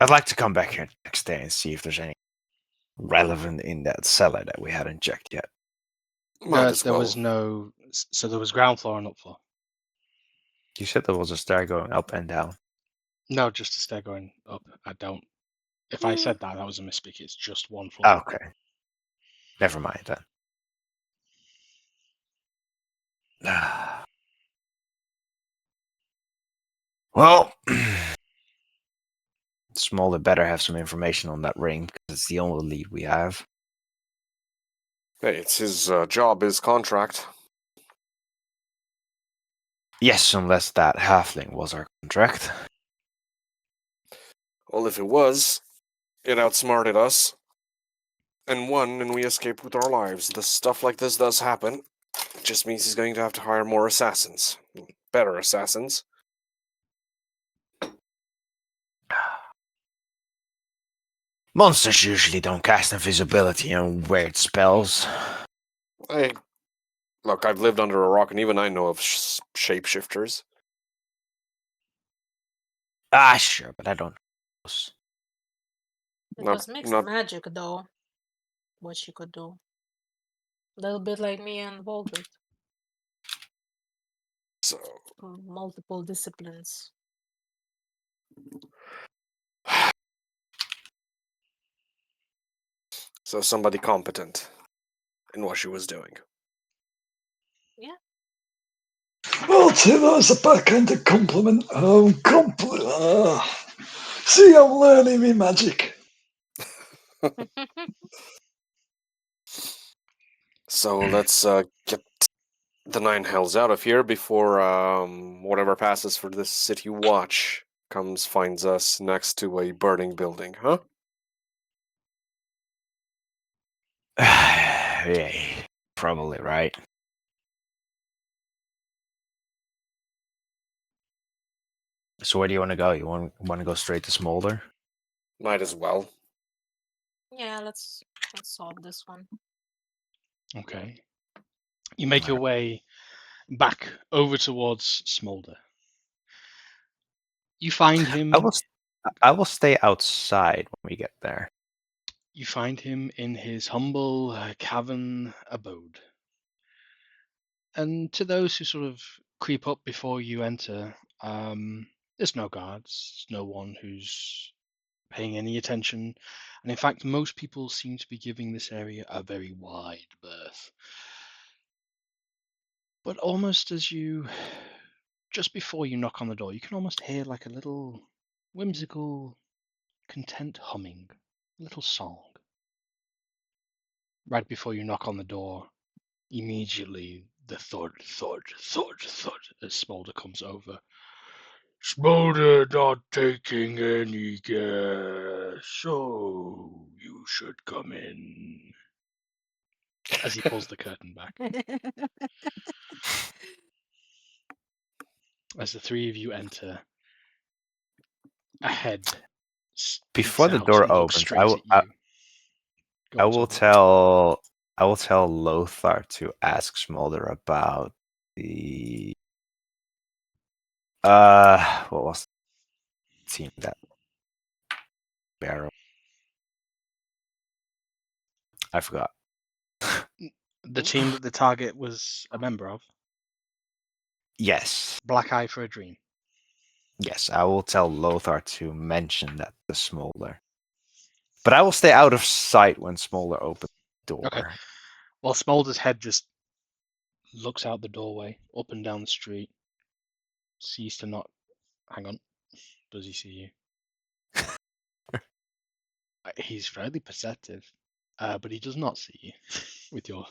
I'd like to come back here next day and see if there's any relevant in that cellar that we hadn't checked yet. There was no. So there was ground floor and up floor. You said there was a stair going up and down. No, just a stair going up. I don't. If I said that, that was a misspeak. It's just one floor. Okay. Never mind then. Well, Smolder better have some information on that ring because it's the only lead we have. Hey, it's his job, his contract. Yes, unless that halfling was our contract. Well, if it was, it outsmarted us. And won, and we escaped with our lives. The stuff like this does happen. It just means he's going to have to hire more assassins. Better assassins. Monsters usually don't cast invisibility and weird spells. Look, I've lived under a rock, and even I know of shapeshifters. Ah, sure, but I don't know. It was mixed magic, though. What she could do. A little bit like me and Volbert. So, multiple disciplines. So somebody competent in what she was doing. I'll take that as a backhanded compliment. See, I'm learning me magic. So let's get the nine hells out of here before whatever passes for this city watch finds us next to a burning building, huh? Yeah, probably right. So where do you want to go? You want to go straight to Smolder? Might as well. Yeah, let's solve this one. Okay. You make your way back over towards Smolder. You find him. I will stay outside when we get there. You find him in his humble cavern abode. And to those who sort of creep up before you enter, there's no guards, no one who's paying any attention. And in fact, most people seem to be giving this area a very wide berth. But almost just before you knock on the door, you can almost hear like a little whimsical, content humming, a little song. Right before you knock on the door, immediately the thud, thud, thud, thud as Smolder comes over. Smolder not taking any guests, so you should come in. As he pulls the curtain back. As the three of you enter, a head Before peeks the out door and looks opens, straight at you. Go I on, will sorry. tell Lothar to ask Smolder about the what was the team that barrel? I forgot. The team that the target was a member of, Yes. Black Eye for a Dream. Yes, I will tell Lothar to mention that to Smolder. But I will stay out of sight when Smolder opens the door. Okay. Well, Smolder's head just looks out the doorway, up and down the street, sees to not... Hang on. Does he see you? He's fairly perceptive, but he does not see you with your...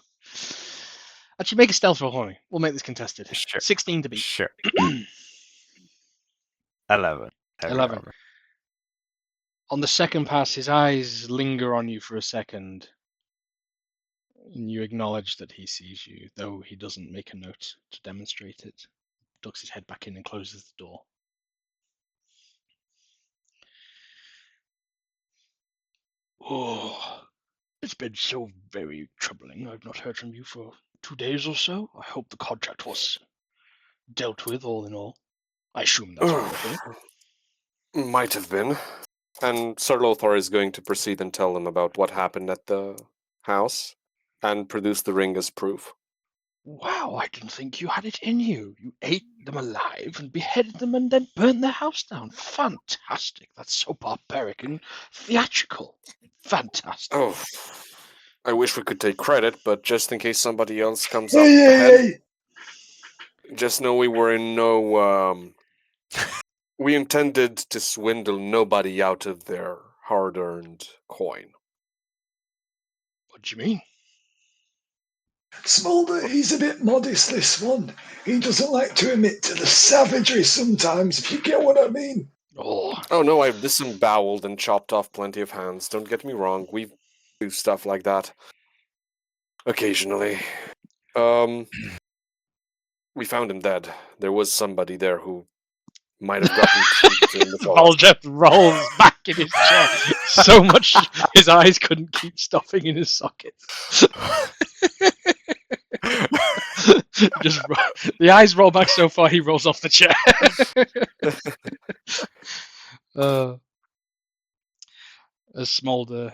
Actually, make a stealth roll for me. We'll make this contested. Sure. 16 to beat. Sure. 11. Heavy 11. armor. On the second pass, his eyes linger on you for a second, and you acknowledge that he sees you, though he doesn't make a note to demonstrate it. Ducks his head back in and closes the door. Oh, it's been so very troubling. I've not heard from you for 2 days or so. I hope the contract was dealt with all in all. I assume that's what you're saying. Might have been. And Sir Lothar is going to proceed and tell them about what happened at the house and produce the ring as proof. Wow, I didn't think you had it in you. You ate them alive and beheaded them and then burned their house down. Fantastic. That's so barbaric and theatrical. Fantastic. Oh, I wish we could take credit, but just in case somebody else comes up ahead, just know we were in no... we intended to swindle nobody out of their hard-earned coin. What do you mean? Smolder, he's a bit modest, this one. He doesn't like to admit to the savagery sometimes, if you get what I mean. Oh no, I've disemboweled and chopped off plenty of hands. Don't get me wrong, we do stuff like that. Occasionally. We found him dead. There was somebody there who might have gotten cheats in the forest. Voljeff rolls back in his chair so much his eyes couldn't keep stuffing in his sockets. The eyes roll back so far he rolls off the chair. As Smolder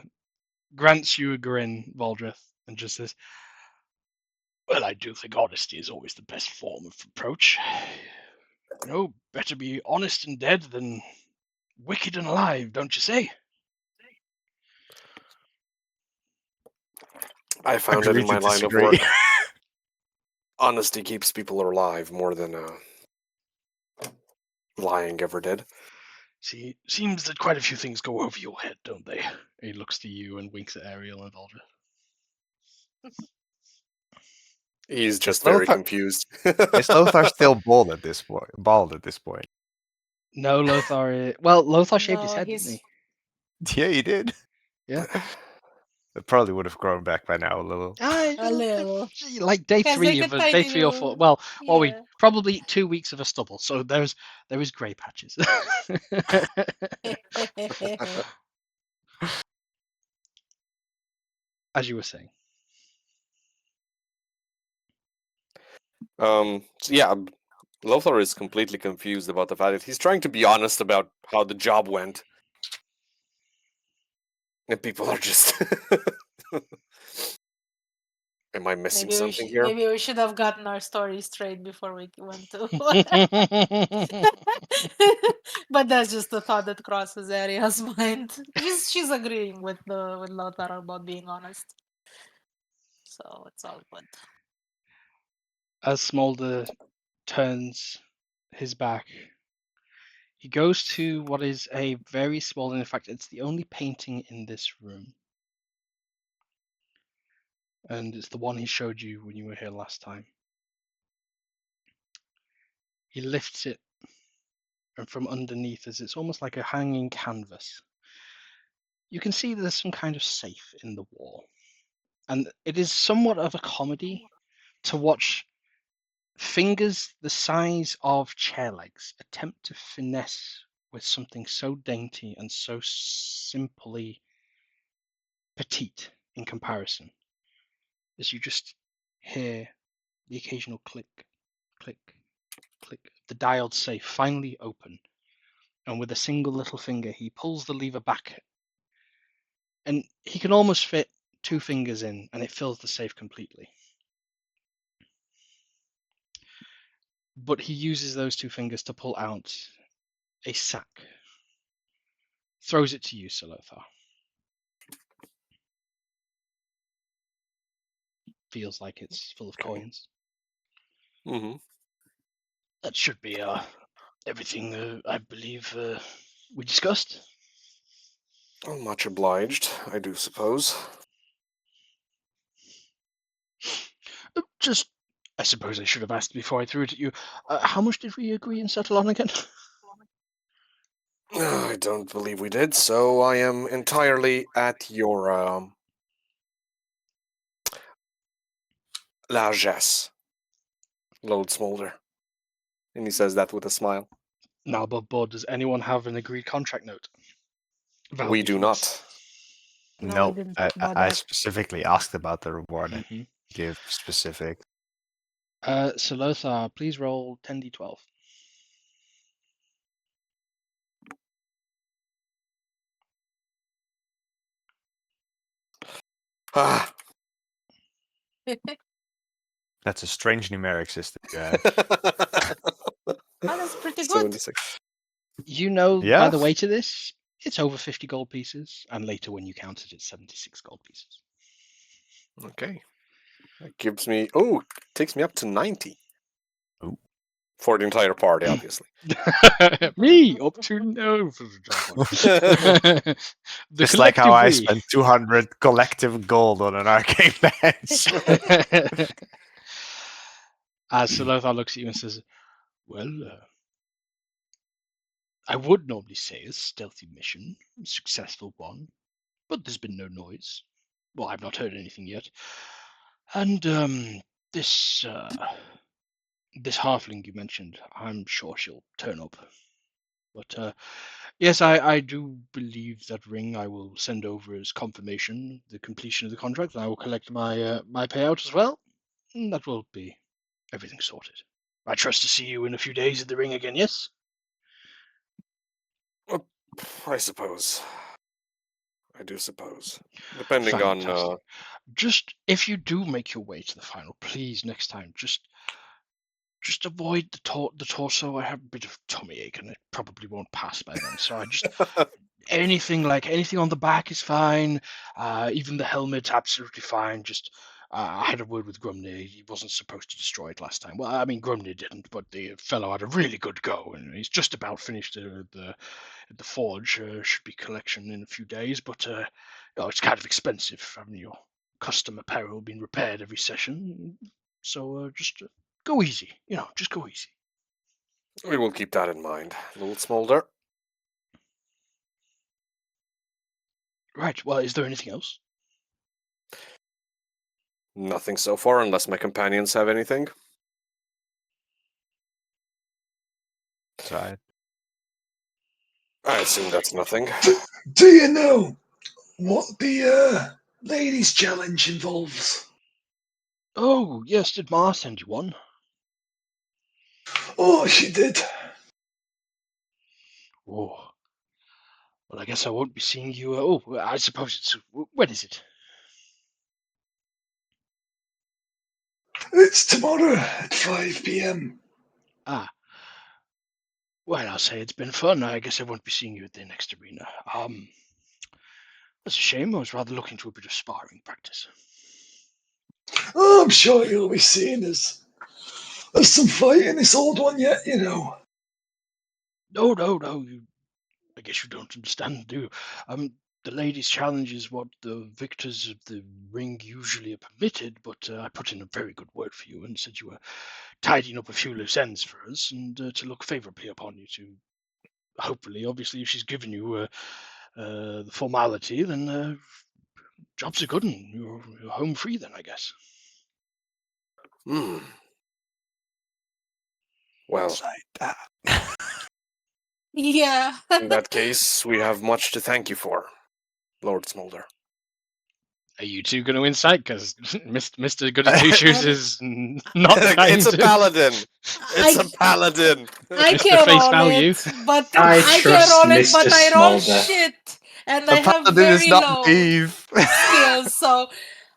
grants you a grin, Valdreth, and just says, "Well, I do think honesty is always the best form of approach. You know, better be honest and dead than wicked and alive, don't you say?" I found it Agree in to my line of disagree. work. Honesty keeps people alive more than lying ever did. See, seems that quite a few things go over your head, don't they? He looks to you and winks at Ariel and Valdra. He's just Is very Lothar- confused. Is Lothar still bald at this point? No, Lothar. Lothar shaved his No, head, didn't he? Yeah, he did. Yeah. It probably would have grown back by now a little. a little. Like day Has three like a of day tiny 3 or 4. little. Well, Yeah. probably 2 weeks of a stubble. So there is grey patches. As you were saying. So yeah, Lothar is completely confused about the fact that he's trying to be honest about how the job went. And people are just... Am I missing something here? Maybe we should have gotten our story straight before we went to. But that's just the thought that crosses Aria's mind. She's agreeing with Lautaro about being honest. So it's all good. As Smolder turns his back, he goes to what is a very small, and in fact, it's the only painting in this room. And it's the one he showed you when you were here last time. He lifts it, and from underneath, as it's almost like a hanging canvas, you can see there's some kind of safe in the wall. And it is somewhat of a comedy to watch fingers the size of chair legs attempt to finesse with something so dainty and so simply petite in comparison, as you just hear the occasional click, click, click, the dialed safe finally open, and with a single little finger he pulls the lever back, and he can almost fit 2 fingers in, and it fills the safe completely. But he uses those 2 fingers to pull out a sack, throws it to you, Sir Lothar. Feels like it's full of coins. Mm-hmm. That should be everything I believe we discussed. Well, much obliged, I do suppose. I suppose I should have asked before I threw it at you. How much did we agree and settle on again? I don't believe we did, so I am entirely at your largesse, Lord Smolder. And he says that with a smile. Now above board, does anyone have an agreed contract note? We do for this? not. No, we didn't talk about I that. specifically asked about the reward and Mhm. give specific. So Lothar, please roll 10d12. Ah. That's a strange numeric system you have. Oh, that's pretty good. 76. You know, by Yeah? the weight of this, it's over 50 gold pieces, and later when you count it, it's 76 gold pieces. Okay. That gives me... Oh, takes me up to 90. Ooh. For the entire party, obviously. Me up to no. The Just like how I collective we. spent 200 collective gold on an arcane bench. As Sir Lothar looks at you and says, well, I would normally say a stealthy mission, a successful one, but there's been no noise. Well, I've not heard anything yet. And this halfling you mentioned, I'm sure she'll turn up. But yes, I do believe that ring I will send over as confirmation, the completion of the contract, and I will collect my my payout as well. And that will be everything sorted. I trust to see you in a few days at the ring again, yes? I suppose. I do suppose. Depending Fantastic. on... Just, if you do make your way to the final, please, next time, just avoid the torso. I have a bit of tummy ache, and it probably won't pass by then. So I just anything on the back is fine. Even the helmet, absolutely fine. Just I had a word with Grumney. He wasn't supposed to destroy it last time. Well, I mean Grumney didn't, but the fellow had a really good go, and he's just about finished the forge. Should be collection in a few days, but it's kind of expensive having your custom apparel being repaired every session. So just go easy. Just go easy. We will keep that in mind, Lord Smolder. Right. Well, is there anything else? Nothing so far, unless my companions have anything. Side. I assume that's nothing. Do you know what the ladies' challenge involves? Oh, yes. Did Ma send you one? Oh, she did. Oh. Well, I guess I won't be seeing you. Oh, I suppose it's. When is it? It's tomorrow at 5 p.m. Ah. Well, I'll say it's been fun. I guess I won't be seeing you at the next arena. That's a shame. I was rather looking to a bit of sparring practice. Oh, I'm sure you'll be seeing us. There's some fight in this old one yet, you know. No. I guess you don't understand, do you? The ladies' challenge is what the victors of the ring usually are permitted, but I put in a very good word for you and said you were tidying up a few loose ends for us and to look favourably upon you to. Hopefully, obviously, if she's given you the formality, then job's are good and you're home free then, I guess. Hmm. Well, Side. Yeah. in that case, we have much to thank you for, Lord Smolder. Are you two going to incite? Because Mr. Goody Two Shoes Um, is not trying It's a to. paladin. It's a I paladin. I Mr. can Face roll Value. it, but I I can trust roll it, Mr. but I roll Smolder. shit, and A I have paladin is very not low naive. skills. So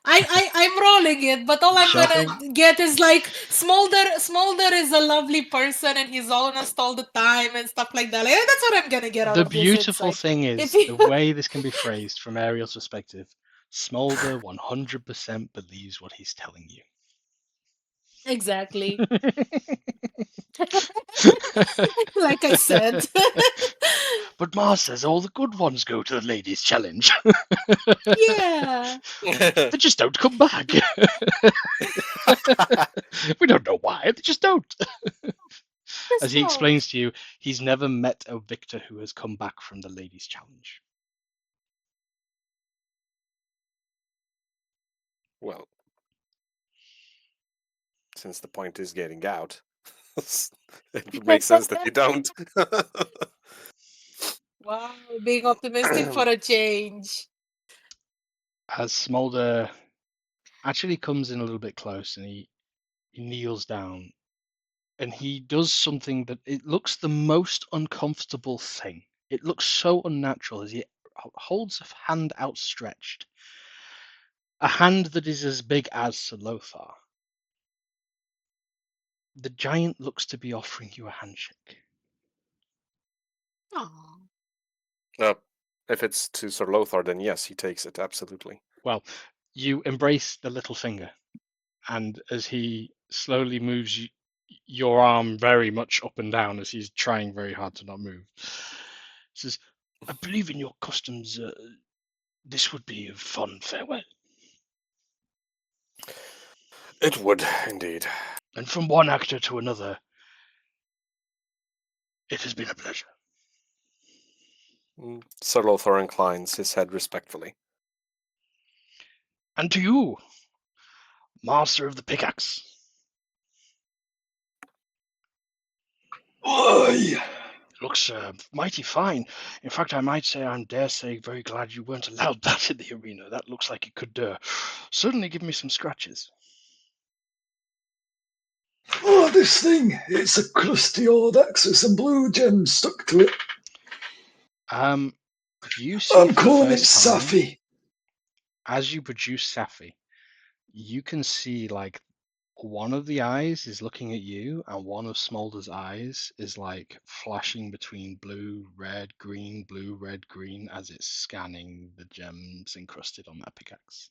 I'm rolling it, but all I'm Shocking. gonna get is like Smolder. Smolder is a lovely person, and he's honest all the time and stuff like that. Like, that's what I'm gonna get out The of this beautiful insight. thing If is you the way this can be phrased from Ariel's perspective. Smolder 100% believes what he's telling you. exactly, like I said. But Mars says all the good ones go to the ladies' challenge. Yeah. They just don't come back. We don't know why. They just don't. As Just he don't. explains to you, he's never met a victor who has come back from the ladies' challenge. Well, since the point is getting out, it would make sense that you don't. Wow, being optimistic for a change. As Smolder actually comes in a little bit close and he kneels down and he does something that it looks the most uncomfortable thing. It looks so unnatural as he holds a hand outstretched, a hand that is as big as Sir Lothar. The giant looks to be offering you a handshake. Aw. uh, if it's to Sir Lothar, then yes, he takes it, absolutely. Well, you embrace the little finger, and as he slowly moves your arm very much up and down as he's trying very hard to not move, he says, I believe in your customs. This would be a fun farewell. It would, indeed. And from one actor to another, it has been a pleasure. Sir Lothar inclines his head respectfully. And to you, master of the pickaxe. Why? It looks mighty fine. In fact, I might say, I dare say, very glad you weren't allowed that in the arena. That looks like it could certainly give me some scratches. Oh, this thing. It's a crusty old axe with some blue gems stuck to it. You see I'm for the calling it first time, Safi. as you produce Safi, you can see like one of the eyes is looking at you, and one of Smolder's eyes is like flashing between blue, red, green, as it's scanning the gems encrusted on that pickaxe.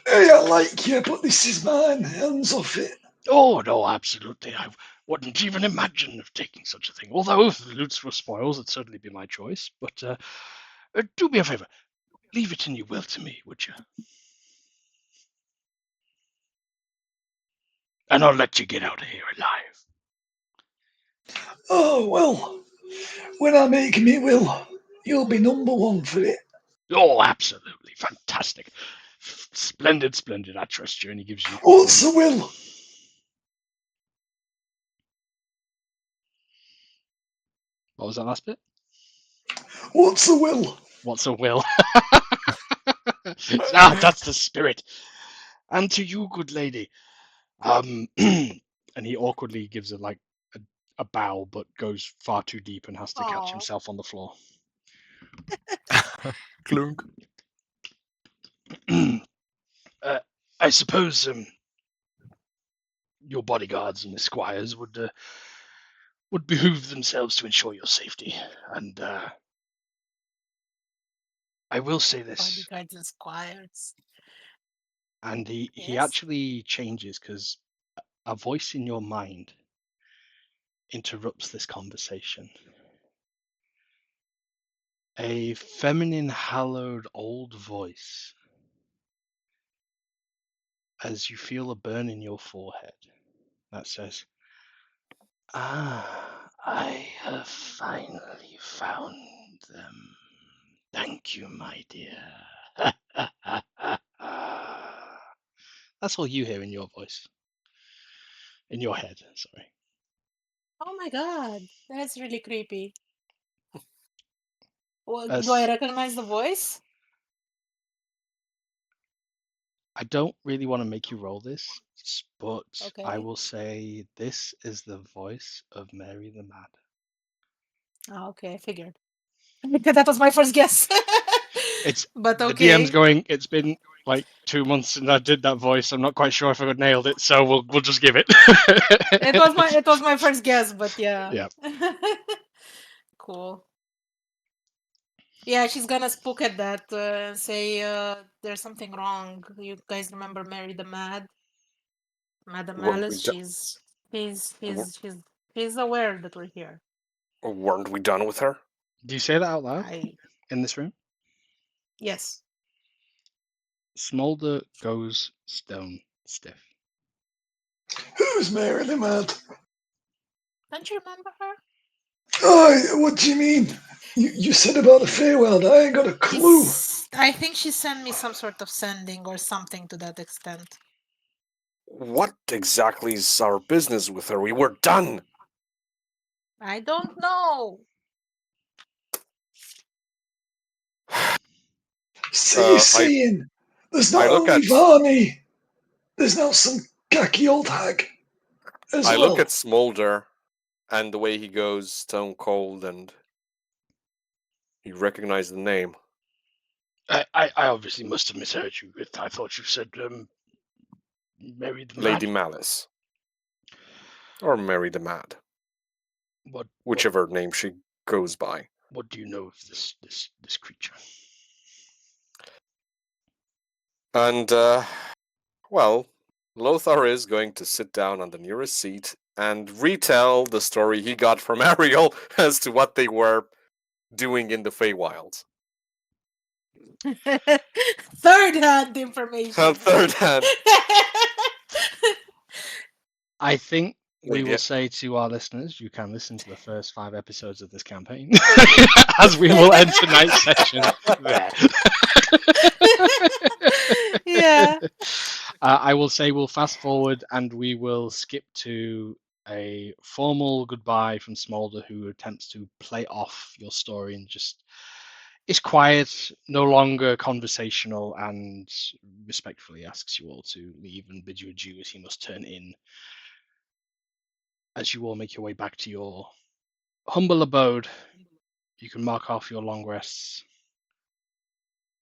Hey, I like you, but this is mine. Hands off it. Oh, no, absolutely. I wouldn't even imagine of taking such a thing. Although if the loots were spoils, it'd certainly be my choice. But do me a favor. Leave it in your will to me, would you? And I'll let you get out of here alive. Oh, well, when I make me will, you'll be number one for it. Oh, absolutely. Fantastic. Splendid, splendid. I trust you. And he gives you What's the will? What was that last bit? What's the will? What's a will? Ah, that's the spirit. And to you, good lady. And he awkwardly gives it like a bow, but goes far too deep and has to catch Aw. himself on the floor. Clunk. I suppose your bodyguards and esquires would behoove themselves to ensure your safety. And I will say this, Bodyguards and squires. and he Yes? actually changes because a voice in your mind interrupts this conversation. A feminine, hallowed old voice, as you feel a burn in your forehead, that says, "Ah, I have finally found them. Thank you, my dear." That's all you hear in your voice. In your head, sorry. Oh my god, that's really creepy. Well, As do I recognize the voice? I don't really want to make you roll this, but I Okay. will say this is the voice of Mary the Mad. Oh, okay, I figured. Because that was my first guess. It's But the DM's okay. going. It's been like 2 months since I did that voice. I'm not quite sure if I would nailed it, so we'll just give it. It was my first guess, but yeah. Yeah. Cool. Yeah, she's gonna spook at that and say there's something wrong. You guys remember Mary the Mad? Madam Weren't we, Alice, he's aware that we're here. weren't we done with her? Do you say that out loud I in this room? yes. Smolder goes stone stiff. Who's Mary the Mad? Don't you remember her? Oh, what do you mean? You said about the Feywild. I ain't got a clue. I think she sent me some sort of sending or something to that extent. What exactly is our business with her? We were done. I don't know. So you're saying there's not I look only at Varney, there's now some gacky old hag as I well. look at Smolder and the way he goes stone cold, and you recognize the name. I obviously must have misheard you. I thought you said Mary the Lady Mad. Malice. Or Mary the Mad. What Whichever name she goes by. what do you know of this creature? And, well, Lothar is going to sit down on the nearest seat and retell the story he got from Ariel as to what they were doing in the Feywilds. Third-hand information. Third hand. I think we Lady, will say to our listeners, you can listen to the first 5 episodes of this campaign, as we will end tonight's session there. Yeah. I will say we'll fast forward and we will skip to a formal goodbye from Smolder, who attempts to play off your story and just is quiet, no longer conversational, and respectfully asks you all to leave and bid you adieu as he must turn in. As you all make your way back to your humble abode, you can mark off your long rests.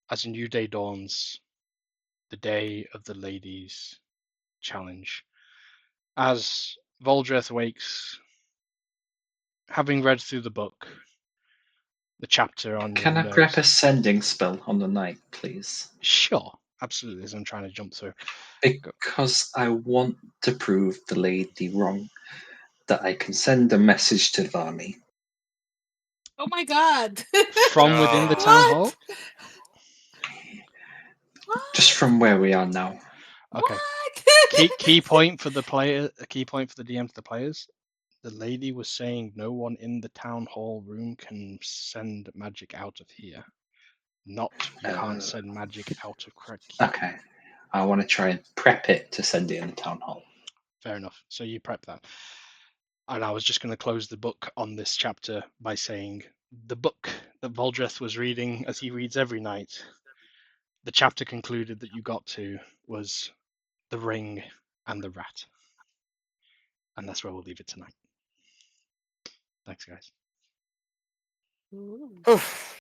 As a new day dawns, the day of the ladies' challenge. As Voldreth wakes, having read through the book, the chapter on Can your I grab nose. a sending spell on the night, please? Sure, absolutely, as I'm trying to jump through. Because I want to prove the lady wrong. That I can send a message to Varney. Oh my god. From within the town hall? What? Just from where we are now. Okay. What? Key point for the player. Key point for the DM to the players. The lady was saying no one in the town hall room can send magic out of here. Not you can't send magic out of Key. Okay. I want to try and prep it to send it in the town hall. Fair enough. So you prep that. And I was just going to close the book on this chapter by saying the book that Voldreth was reading as he reads every night. The chapter concluded that you got to was the ring and the rat. And that's where we'll leave it tonight. Thanks, guys. Ooh. Oof.